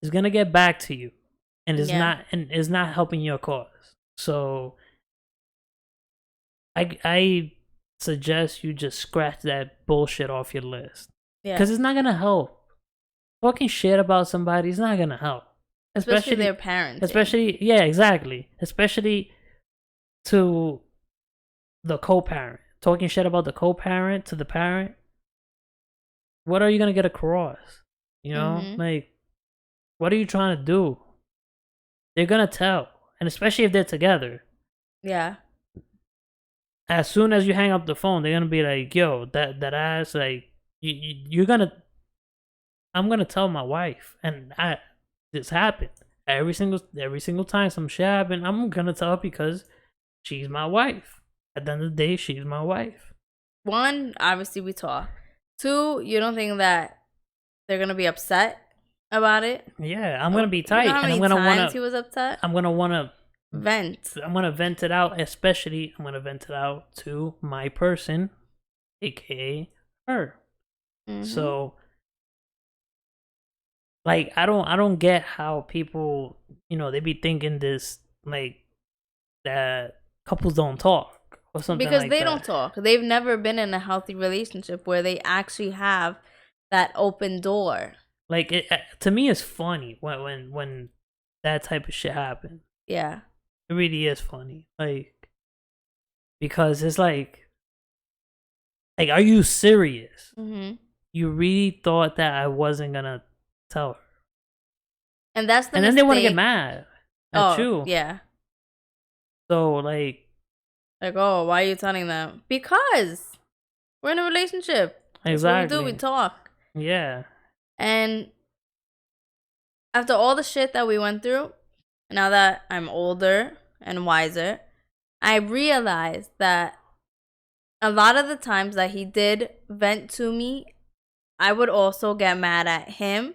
it's gonna get back to you, and it's not helping your cause. So I suggest you just scratch that bullshit off your list, because it's not gonna help. Talking shit about somebody is not gonna help, especially their parents. Yeah, exactly. Especially to the co-parent. Talking shit about the co-parent to the parent. What are you gonna get across? You know, like, what are you trying to do? They're gonna tell, and especially if they're together. Yeah. As soon as you hang up the phone, they're gonna be like, "Yo, that ass, like, you're gonna." I'm gonna tell my wife, and this happened every single time some shit happened. I'm gonna tell her because she's my wife. At the end of the day, she's my wife. 1, obviously we talk. 2, you don't think that they're gonna be upset about it? Yeah, I'm gonna be tight. You know how many times he was upset? I'm gonna wanna vent. I'm gonna vent it out. Especially, I'm gonna vent it out to my person, aka her. So, like, I don't get how people, they be thinking this, like, that couples don't talk or something, because like they that. don't talk. They've never been in a healthy relationship where they actually have that open door. Like, to me, it's funny when that type of shit happens. Yeah, it really is funny. Like, because it's like, are you serious? You really thought that I wasn't gonna tell her? And that's and then they want to get mad at you. Yeah. So, like, oh, why are you telling them? Because we're in a relationship. Exactly. That's what we do. We talk. Yeah. And after all the shit that we went through, now that I'm older and wiser, I realized that a lot of the times that he did vent to me, I would also get mad at him.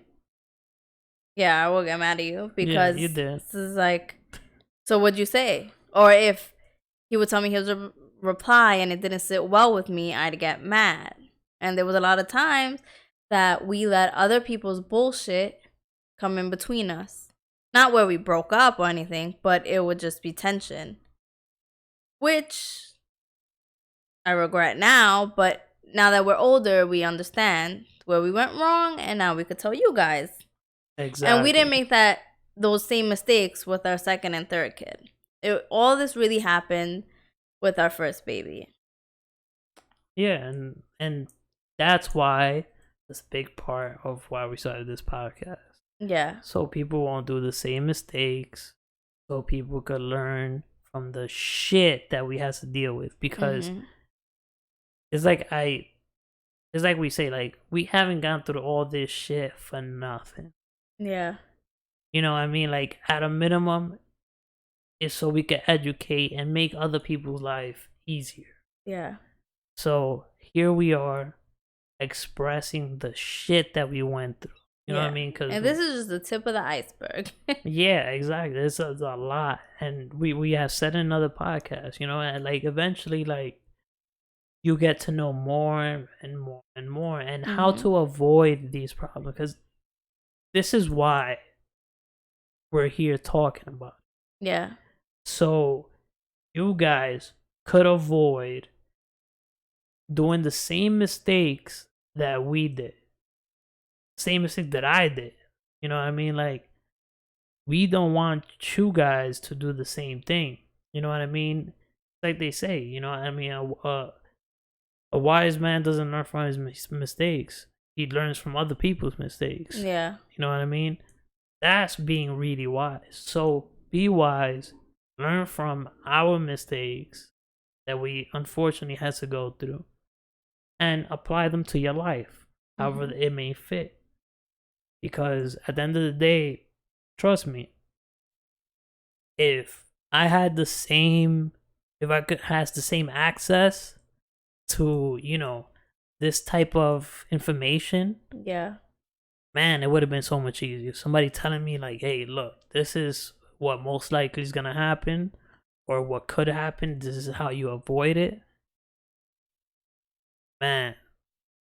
Yeah, I will get mad at you because you did. This is like, so what'd you say? Or if he would tell me his reply and it didn't sit well with me, I'd get mad. And there was a lot of times that we let other people's bullshit come in between us. Not where we broke up or anything, but it would just be tension. Which I regret now, but now that we're older, we understand where we went wrong, and now we could tell you guys. Exactly. And we didn't make those same mistakes with our second and third kid. all this really happened with our first baby. Yeah, and that's why that's a big part of why we started this podcast. Yeah. So people won't do the same mistakes. So people could learn from the shit that we have to deal with. Because it's like we say, like, we haven't gone through all this shit for nothing. Yeah. You know what I mean? Like, at a minimum, it's so we can educate and make other people's life easier. Yeah. So here we are expressing the shit that we went through. You know what I mean? And this is just the tip of the iceberg. Yeah, exactly. It's a lot. And we have said in another podcast, you know, and like eventually, like, you get to know more and more and more and how to avoid these problems. Because this is why we're here talking about it. Yeah. So you guys could avoid doing the same mistakes that we did. Same mistake that I did. You know what I mean? Like, we don't want you guys to do the same thing. You know what I mean? Like they say, you know what I mean? A wise man doesn't learn from his mistakes. He learns from other people's mistakes. Yeah. You know what I mean? That's being really wise. So be wise. Learn from our mistakes that we unfortunately had to go through. And apply them to your life, however it may fit. Because at the end of the day, trust me, if I had the same, has the same access to, you know, this type of information, yeah, man, it would have been so much easier. Somebody telling me like, hey, look, this is what most likely is gonna happen, or what could happen. This is how you avoid it. Man,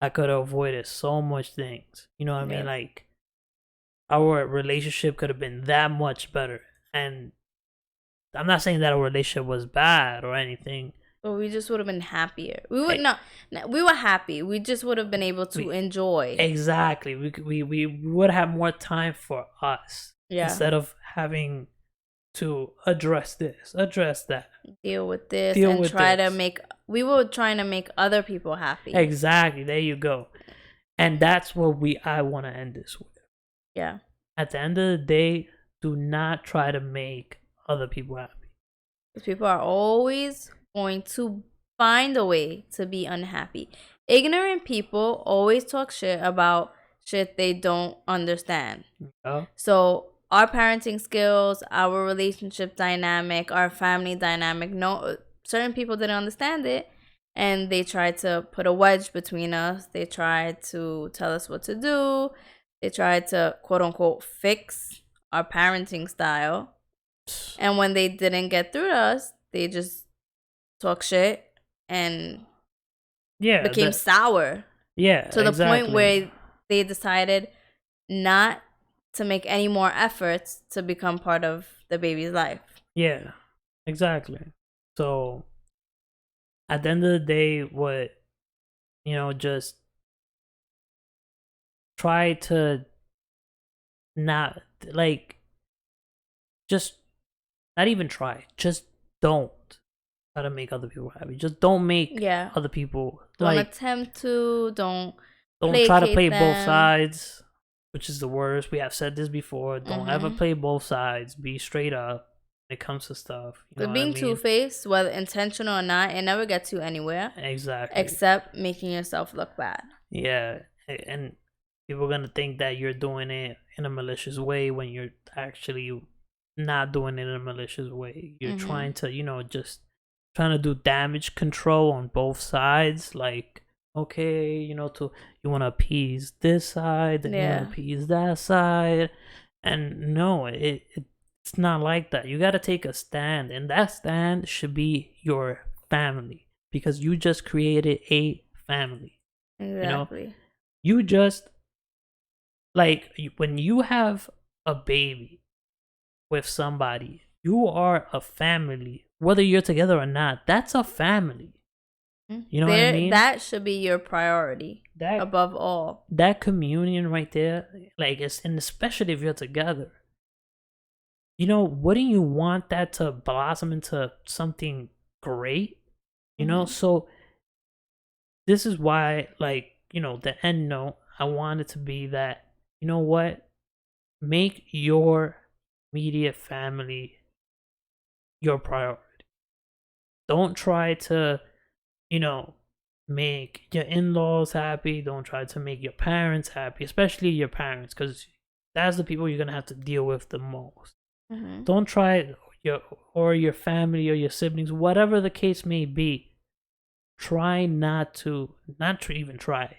I could have avoided so much things. You know what I mean? Like, our relationship could have been that much better. And I'm not saying that our relationship was bad or anything. But we just would have been happier. We would not. We were happy. We just would have been able to enjoy. Exactly. We would have more time for us. Yeah. Instead of having to address this, address that, deal with this, and try to make. We were trying to make other people happy. Exactly. There you go. And that's what I want to end this with. Yeah. At the end of the day, do not try to make other people happy. Because people are always going to find a way to be unhappy. Ignorant people always talk shit about shit they don't understand. Oh. So our parenting skills, our relationship dynamic, our family dynamic, certain people didn't understand it, and they tried to put a wedge between us. They tried to tell us what to do. They tried to, quote unquote, fix our parenting style. And when they didn't get through to us, they just talk shit and became sour. Yeah, to the point where they decided not to make any more efforts to become part of the baby's life. Yeah, exactly. So at the end of the day, what, just try to not, like, just not even try, just don't try to make other people happy. Just don't make other people, don't attempt to, don't try to play both sides, which is the worst. We have said this before. Don't ever play both sides. Be straight up when it comes to stuff. But being two-faced, whether intentional or not, it never gets you anywhere. Exactly. Except making yourself look bad. Yeah, and people are gonna think that you're doing it in a malicious way when you're actually not doing it in a malicious way. You're trying to, just trying to do damage control on both sides. Like, okay, you want to appease this side, then you want to appease that side. And no, it's not like that. You got to take a stand, and that stand should be your family, because you just created a family. Exactly. You just, like, when you have a baby with somebody, you are a family. Whether you're together or not, that's a family. You know what I mean? That should be your priority above all. That communion right there, like, and especially if you're together, wouldn't you want that to blossom into something great? So this is why, like, the end note, I want it to be that, you know what? Make your immediate family your priority. Don't try to, you know, make your in-laws happy. Don't try to make your parents happy, especially your parents, because that's the people you're gonna have to deal with the most. Don't try your family or your siblings, whatever the case may be. Try not to even try.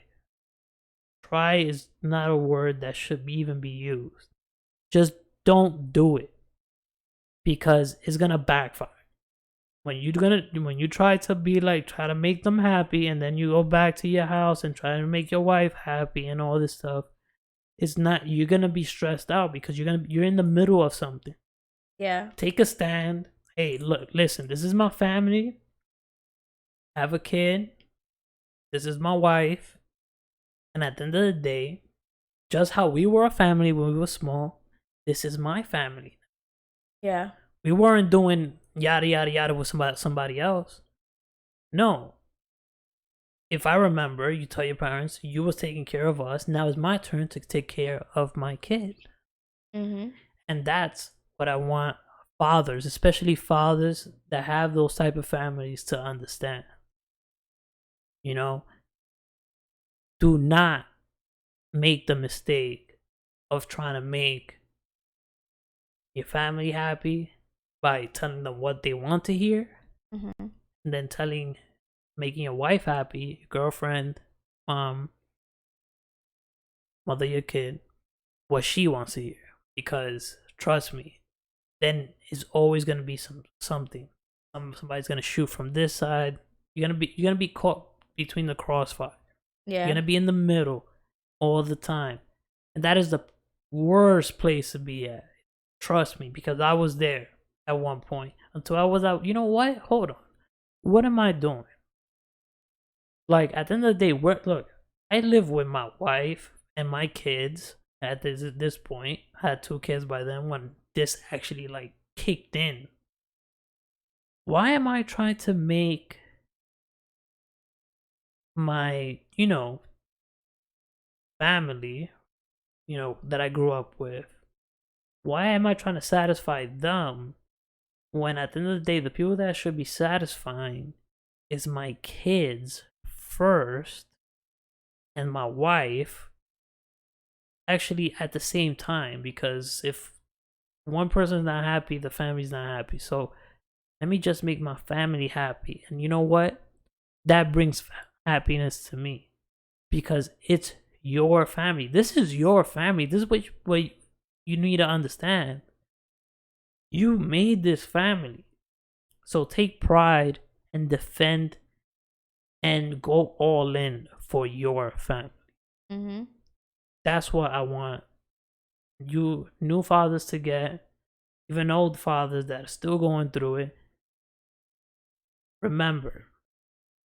Try is not a word that should even be used. Just don't do it, because it's gonna backfire. When you try to be like, try to make them happy, and then you go back to your house and try to make your wife happy and all this stuff, it's not, you're gonna be stressed out because you're in the middle of something. Yeah. Take a stand. Hey, look, listen, this is my family. I have a kid. This is my wife. And at the end of the day, just how we were a family when we were small, this is my family. Yeah. We weren't doing yada yada yada with somebody else. No. If I remember, you tell your parents you was taking care of us. Now it's my turn to take care of my kid. And that's what I want fathers, especially fathers that have those type of families, to understand. Do not make the mistake of trying to make your family happy by telling them what they want to hear, and then making your wife happy, your girlfriend, mom, mother, your kid, what she wants to hear. Because trust me, then it's always gonna be something. Somebody's gonna shoot from this side. You're gonna be caught between the crossfire. Yeah. You're gonna be in the middle all the time, and that is the worst place to be at. Trust me, because I was there at one point until I was out. You know what? Hold on. What am I doing? Like, at the end of the day, look, I live with my wife and my kids at this point. I had 2 kids by then when this actually like kicked in. Why am I trying to make my, family, that I grew up with, why am I trying to satisfy them when at the end of the day, the people that I should be satisfying is my kids first and my wife actually at the same time? Because if one person's not happy, the family's not happy. So let me just make my family happy. And you know what? That brings happiness to me, because it's your family. This is your family. This is what you need to understand. You made this family. So take pride and defend and go all in for your family. That's what I want you new fathers to get, even old fathers that are still going through it. Remember,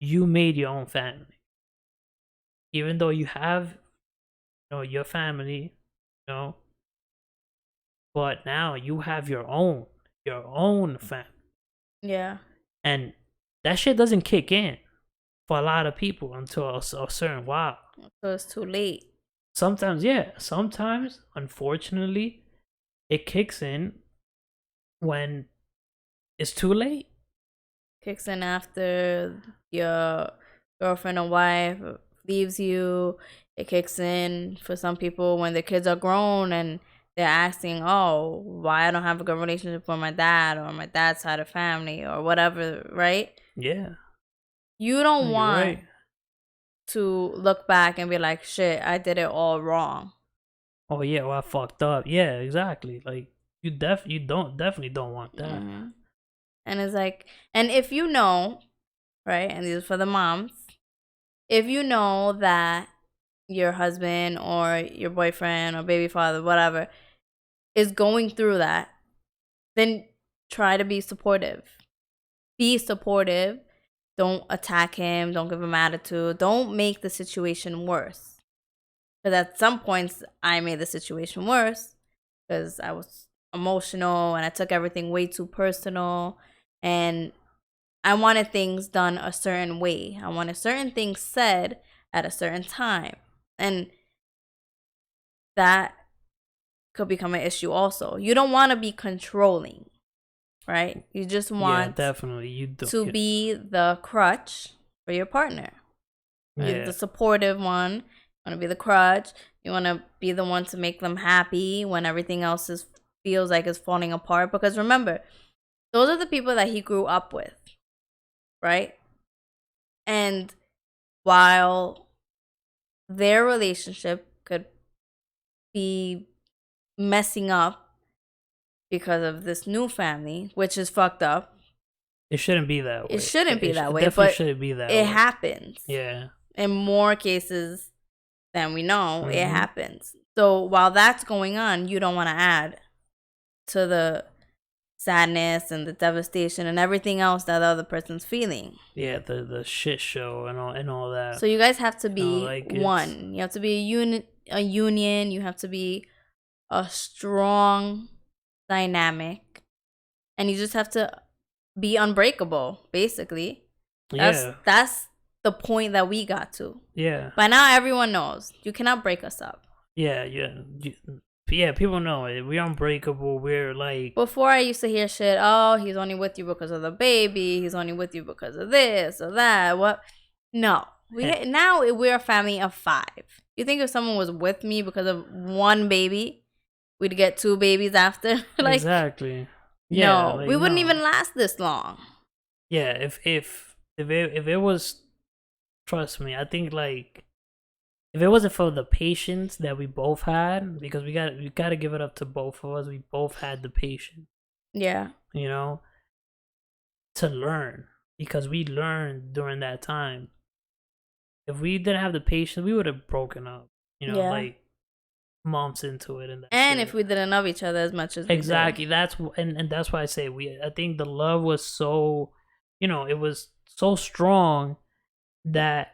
you made your own family. Even though you have, your family, but now you have your own family. Yeah. And that shit doesn't kick in for a lot of people until a certain while. So it's too late. Sometimes, yeah. Sometimes, unfortunately, it kicks in when it's too late. Kicks in after your girlfriend or wife leaves you. It kicks in for some people when their kids are grown and they're asking, oh, why I don't have a good relationship with my dad or my dad's side of family or whatever, right? Yeah. You don't want to look back and be like, shit, I did it all wrong. Oh yeah, well, I fucked up. Yeah, exactly. Like, you definitely don't want that. And it's like, and if you know, right, and these are for the moms, if you know that your husband or your boyfriend or baby father, whatever, is going through that, then try to be supportive. Be supportive. Don't attack him. Don't give him attitude. Don't make the situation worse. Because at some points, I made the situation worse because I was emotional and I took everything way too personal, and I wanted things done a certain way. I wanted certain things said at a certain time. And that could become an issue also. You don't want to be controlling, right? You just want definitely. You do, to be the crutch for your partner. Right? The supportive one. You want to be the crutch. You want to be the one to make them happy when everything else feels like it's falling apart. Because remember, those are the people that he grew up with, right? And while their relationship could be messing up because of this new family, which is fucked up. It shouldn't be that way. It shouldn't be that way. It definitely but shouldn't be that way. It happens. Yeah. In more cases than we know, it happens. So while that's going on, you don't want to add to the sadness and the devastation and everything else that the other person's feeling. Yeah, the shit show and all that. So you guys have to be one. You have to be a union. You have to be a strong dynamic, and you just have to be unbreakable. Basically, that's the point that we got to. Yeah. By now, everyone knows you cannot break us up. Yeah. People know it. We're unbreakable. We're like, before I used to hear shit. Oh, he's only with you because of the baby. He's only with you because of this or that. What? No. Now we're a family of 5. You think if someone was with me because of one baby, we'd get 2 babies after? Like, exactly. Yeah, no, like, we wouldn't even last this long. Yeah, if it was, trust me, I think like if it wasn't for the patience that we both had, because we got to give it up to both of us. We both had the patience. Yeah. You know, to learn, because we learned during that time. If we didn't have the patience, we would have broken up. You know, like months into it, and if we didn't love each other as much as exactly, that's why I say I think the love was so, it was so strong that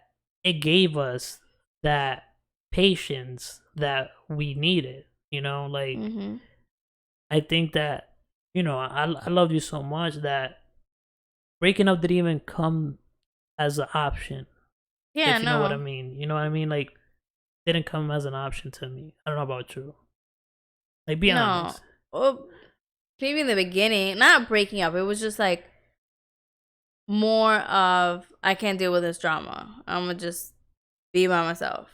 it gave us that patience that we needed. Like I think that I loved you so much that breaking up didn't even come as an option. Yeah, if you know what I mean. You know what I mean? Like, didn't come as an option to me. I don't know about you. Like, be honest. Well, maybe in the beginning, not breaking up. It was just like more of, I can't deal with this drama. I'm gonna just be by myself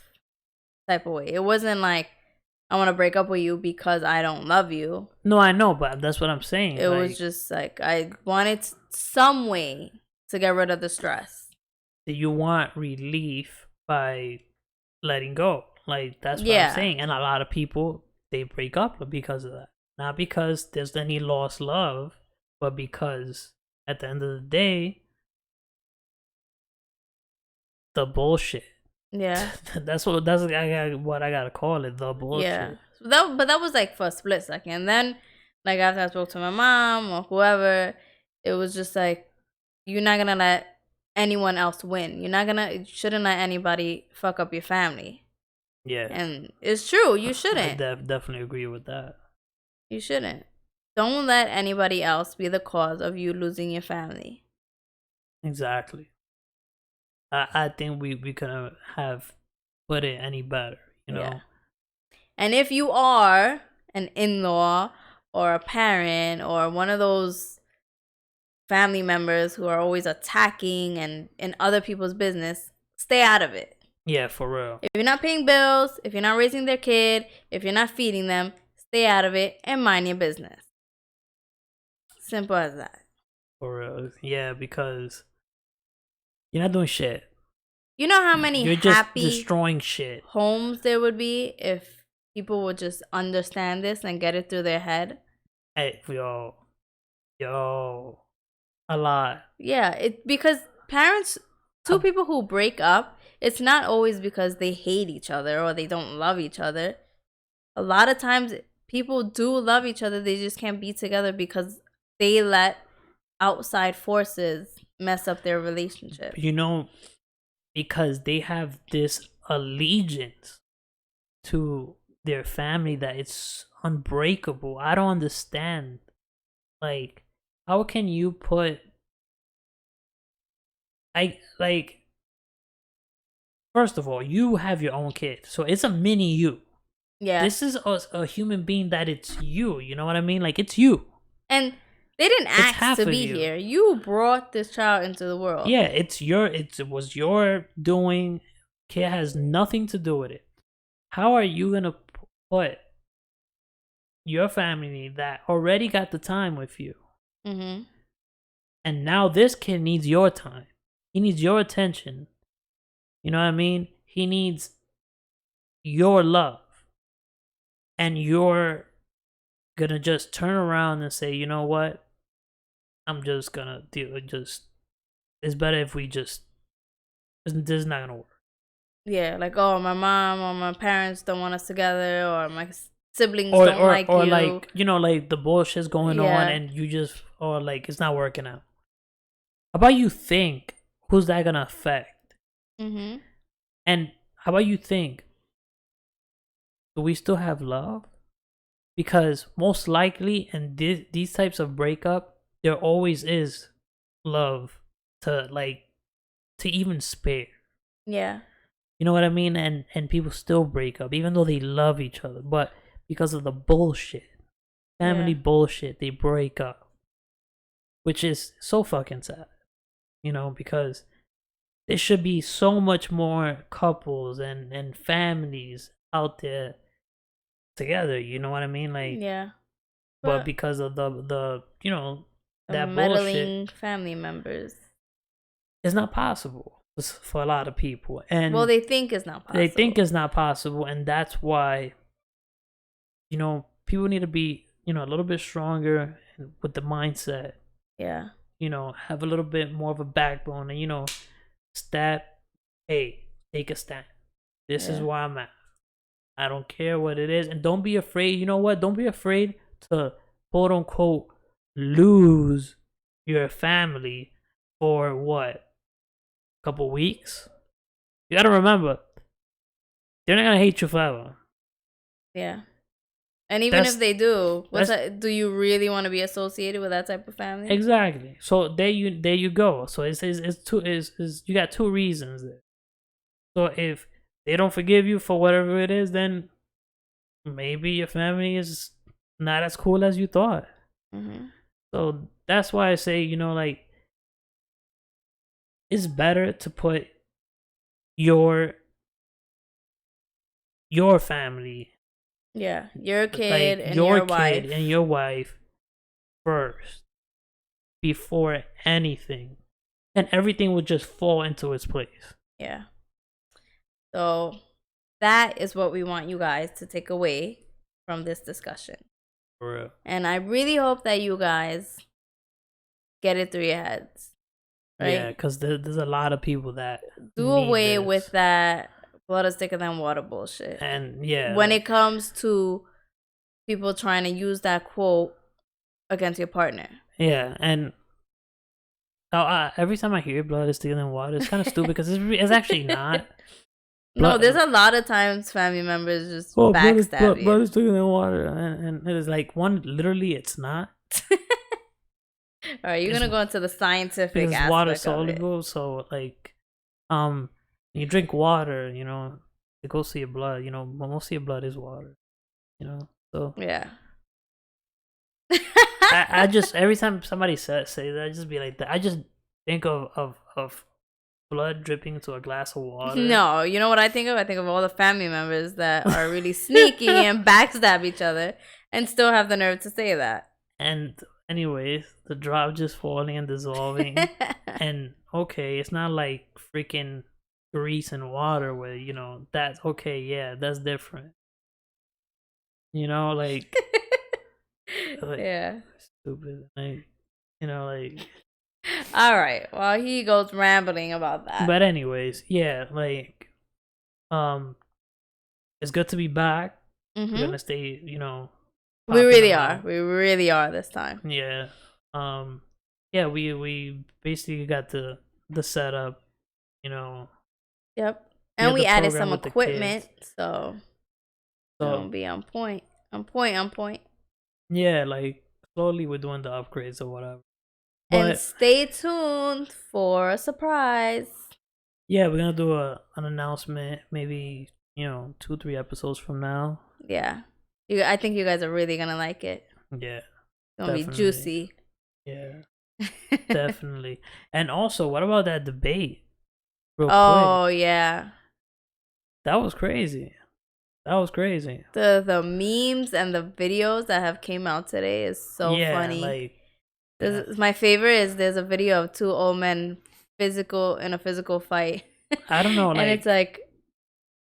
type of way. It wasn't like, I want to break up with you because I don't love you. No, I know, but that's what I'm saying. It was just like, I wanted some way to get rid of the stress. You want relief by letting go. Like, that's what I'm saying. And a lot of people, they break up because of that. Not because there's any lost love, but because at the end of the day, the bullshit. Yeah. that's what I gotta call it, the bullshit. Yeah. But that was like for a split second. And then, like, after I spoke to my mom or whoever, it was just like, you're not gonna let anyone else win. You shouldn't let anybody fuck up your family. Yeah. And it's true, you shouldn't. I definitely agree with that. You shouldn't. Don't let anybody else be the cause of you losing your family. Exactly. I think we couldn't have put it any better, Yeah. And if you are an in-law or a parent or one of those family members who are always attacking and in other people's business, stay out of it. Yeah, for real. If you're not paying bills, if you're not raising their kid, if you're not feeding them, stay out of it and mind your business. Simple as that. For real. Yeah, because you're not doing shit. You know how many you're just destroying shit homes there would be if people would just understand this and get it through their head? Hey, yo. A lot. Yeah, because parents, two people who break up, it's not always because they hate each other or they don't love each other. A lot of times, people do love each other. They just can't be together because they let outside forces mess up their relationship. Because they have this allegiance to their family that it's unbreakable. I don't understand. Like, how can you put I like first of all, you have your own kid, so it's a mini you. Yeah. This is a human being that it's you. You know what I mean? Like, it's you. And they didn't ask to be here. You brought this child into the world. Yeah, it was your doing. Kid has nothing to do with it. How are you gonna put your family that already got the time with you, and now this kid needs your time? He needs your attention. You know what I mean? He needs your love. And you're gonna just turn around and say, you know what? I'm just gonna do it. It's better if we just. This is not gonna work. Yeah, like, oh, my mom or my parents don't want us together, or my siblings don't like you. Or like, you know, like the bullshit's going on, and you just, or like, it's not working out. How about you think, who's that gonna affect? And how about you think, do we still have love? Because most likely in these types of breakup, there always is love to even spare. Yeah. You know what I mean? And people still break up even though they love each other, but because of the bullshit, family bullshit, they break up. Which is so fucking sad. You know, because there should be so much more couples and families out there together, you know what I mean? Like, yeah, but because of the you know, that meddling bullshit, family members, it's not possible for a lot of people. And well, they think it's not possible. They think it's not possible, and that's why, you know, people need to be, you know, a little bit stronger with the mindset. Yeah. You know, have a little bit more of a backbone, and, you know, take a stand. This is where I'm at. I don't care what it is. And don't be afraid. You know what? Don't be afraid to, quote unquote, lose your family for what? A couple weeks? You gotta remember, they're not gonna hate you forever. Yeah. And even if they do, do you really want to be associated with that type of family? Exactly. So there you go. So it's you got two reasons there. So if they don't forgive you for whatever it is, then maybe your family is not as cool as you thought. So that's why I say, you know, like, it's better to put your family, your kid, like, and your wife, and your wife first before anything, and everything would just fall into its place. Yeah. So that is what we want you guys to take away from this discussion. For real. And I really hope that you guys get it through your heads. Right? Yeah, because there's a lot of people that do away with that blood is thicker than water bullshit. And when it comes to people trying to use that quote against your partner. Yeah, and every time I hear blood is thicker than water, it's kind of stupid because it's actually not. No, there's a lot of times family members just backstab you. Blood is thicker than water, and it is like, literally, it's not. All right, you're gonna go into the scientific aspect water of soluble, it. So like, you drink water, you know, it goes to your blood. You know, most of your blood is water. You know, so yeah. I just, every time somebody say that, I just be like that. I just think of blood dripping into a glass of water. No, you know what I think of? I think of all the family members that are really sneaky and backstab each other and still have the nerve to say that. And anyways, the drop just falling and dissolving. And okay, it's not like freaking grease and water where, you know, that's okay, yeah, that's different. You know, like yeah. Stupid. Like, you know, like, all right. Well, he goes rambling about that. But anyways, yeah, like, it's good to be back. We're gonna stay, you know. We really are. We really are this time. Yeah. Yeah, we basically got the setup, you know. Yep. And we added some equipment, so So it'll be on point. On point, on point. Yeah, like slowly we're doing the upgrades or whatever. And stay tuned for a surprise. Yeah, we're gonna do an announcement maybe, 2-3 episodes from now. Yeah. I think you guys are really gonna like it. Yeah. It's gonna be juicy. Yeah. Definitely. And also, what about that debate? Real quick. Yeah. That was crazy. The memes and the videos that have came out today is so funny. My favorite is there's a video of two old men in a physical fight. I don't know, and it's like,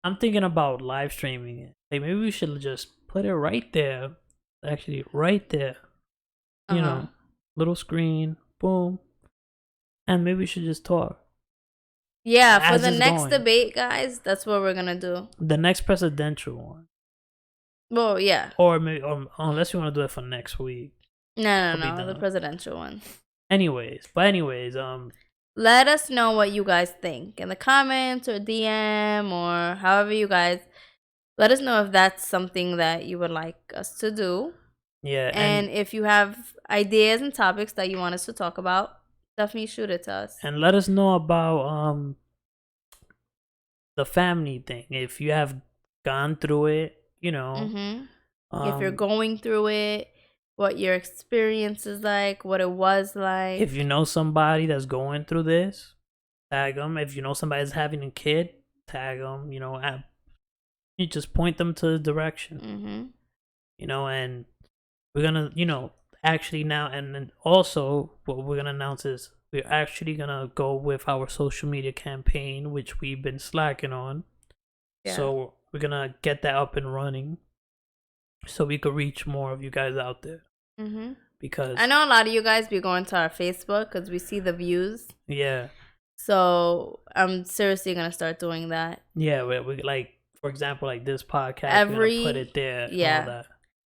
I'm thinking about live streaming it. Like maybe we should just put it right there. Actually, right there. You know, little screen, boom. And maybe we should just talk. Yeah, for the next debate, guys, that's what we're gonna do. The next presidential one. Well, yeah. Or maybe, unless you want to do it for next week. No, the presidential one. Anyways, let us know what you guys think in the comments or DM or however you guys. Let us know if that's something that you would like us to do. Yeah. And if you have ideas and topics that you want us to talk about, definitely shoot it to us. And let us know about the family thing. If you have gone through it, if you're going through it, what your experience is like, what it was like. If you know somebody that's going through this, tag them. If you know somebody's having a kid, tag them. You just point them to the direction. And we're gonna, actually now, and then also what we're gonna announce is we're actually gonna go with our social media campaign, which we've been slacking on. Yeah. So we're gonna get that up and running, so we could reach more of you guys out there. Because I know a lot of you guys be going to our Facebook because we see the views. Yeah. So I'm seriously gonna start doing that. Yeah, we like, for example, like this podcast, we're gonna put it there. Yeah. And all that.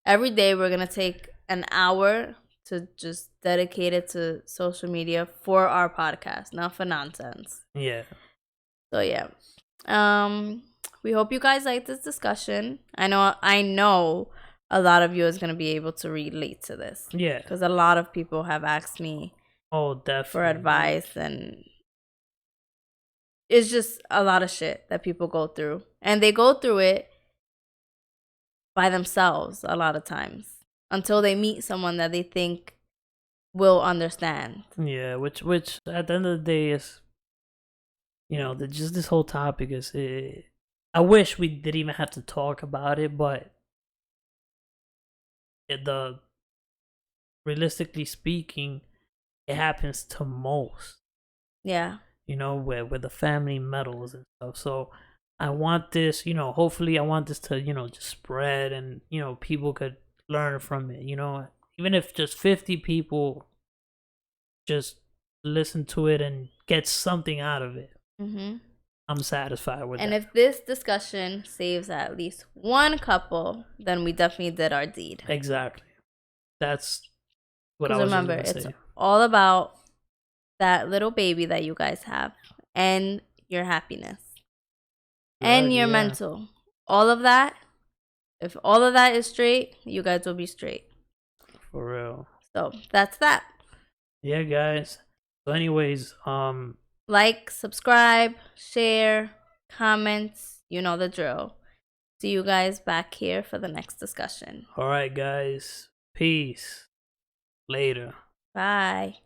Every day we're gonna take an hour to just dedicate it to social media for our podcast, not for nonsense. Yeah. So yeah. We hope you guys like this discussion. I know a lot of you is going to be able to relate to this. Yeah. Because a lot of people have asked me for advice, and it's just a lot of shit that people go through. And they go through it by themselves a lot of times until they meet someone that they think will understand. Yeah, which at the end of the day is, just this whole topic is, I wish we didn't even have to talk about it, but realistically speaking, it happens to most. Yeah. Where the family meddles and stuff. So I want this, hopefully I want this to, just spread, and, people could learn from it, even if just 50 people just listen to it and get something out of it. I'm satisfied with and that. And if this discussion saves at least one couple, then we definitely did our deed. Exactly. That's what I was remember, it's all about that little baby that you guys have and your happiness and your mental. All of that. If all of that is straight, you guys will be straight. For real. So that's that. Yeah, guys. So anyways, like, subscribe, share, comments, you know the drill. See you guys back here for the next discussion. All right, guys. Peace. Later. Bye.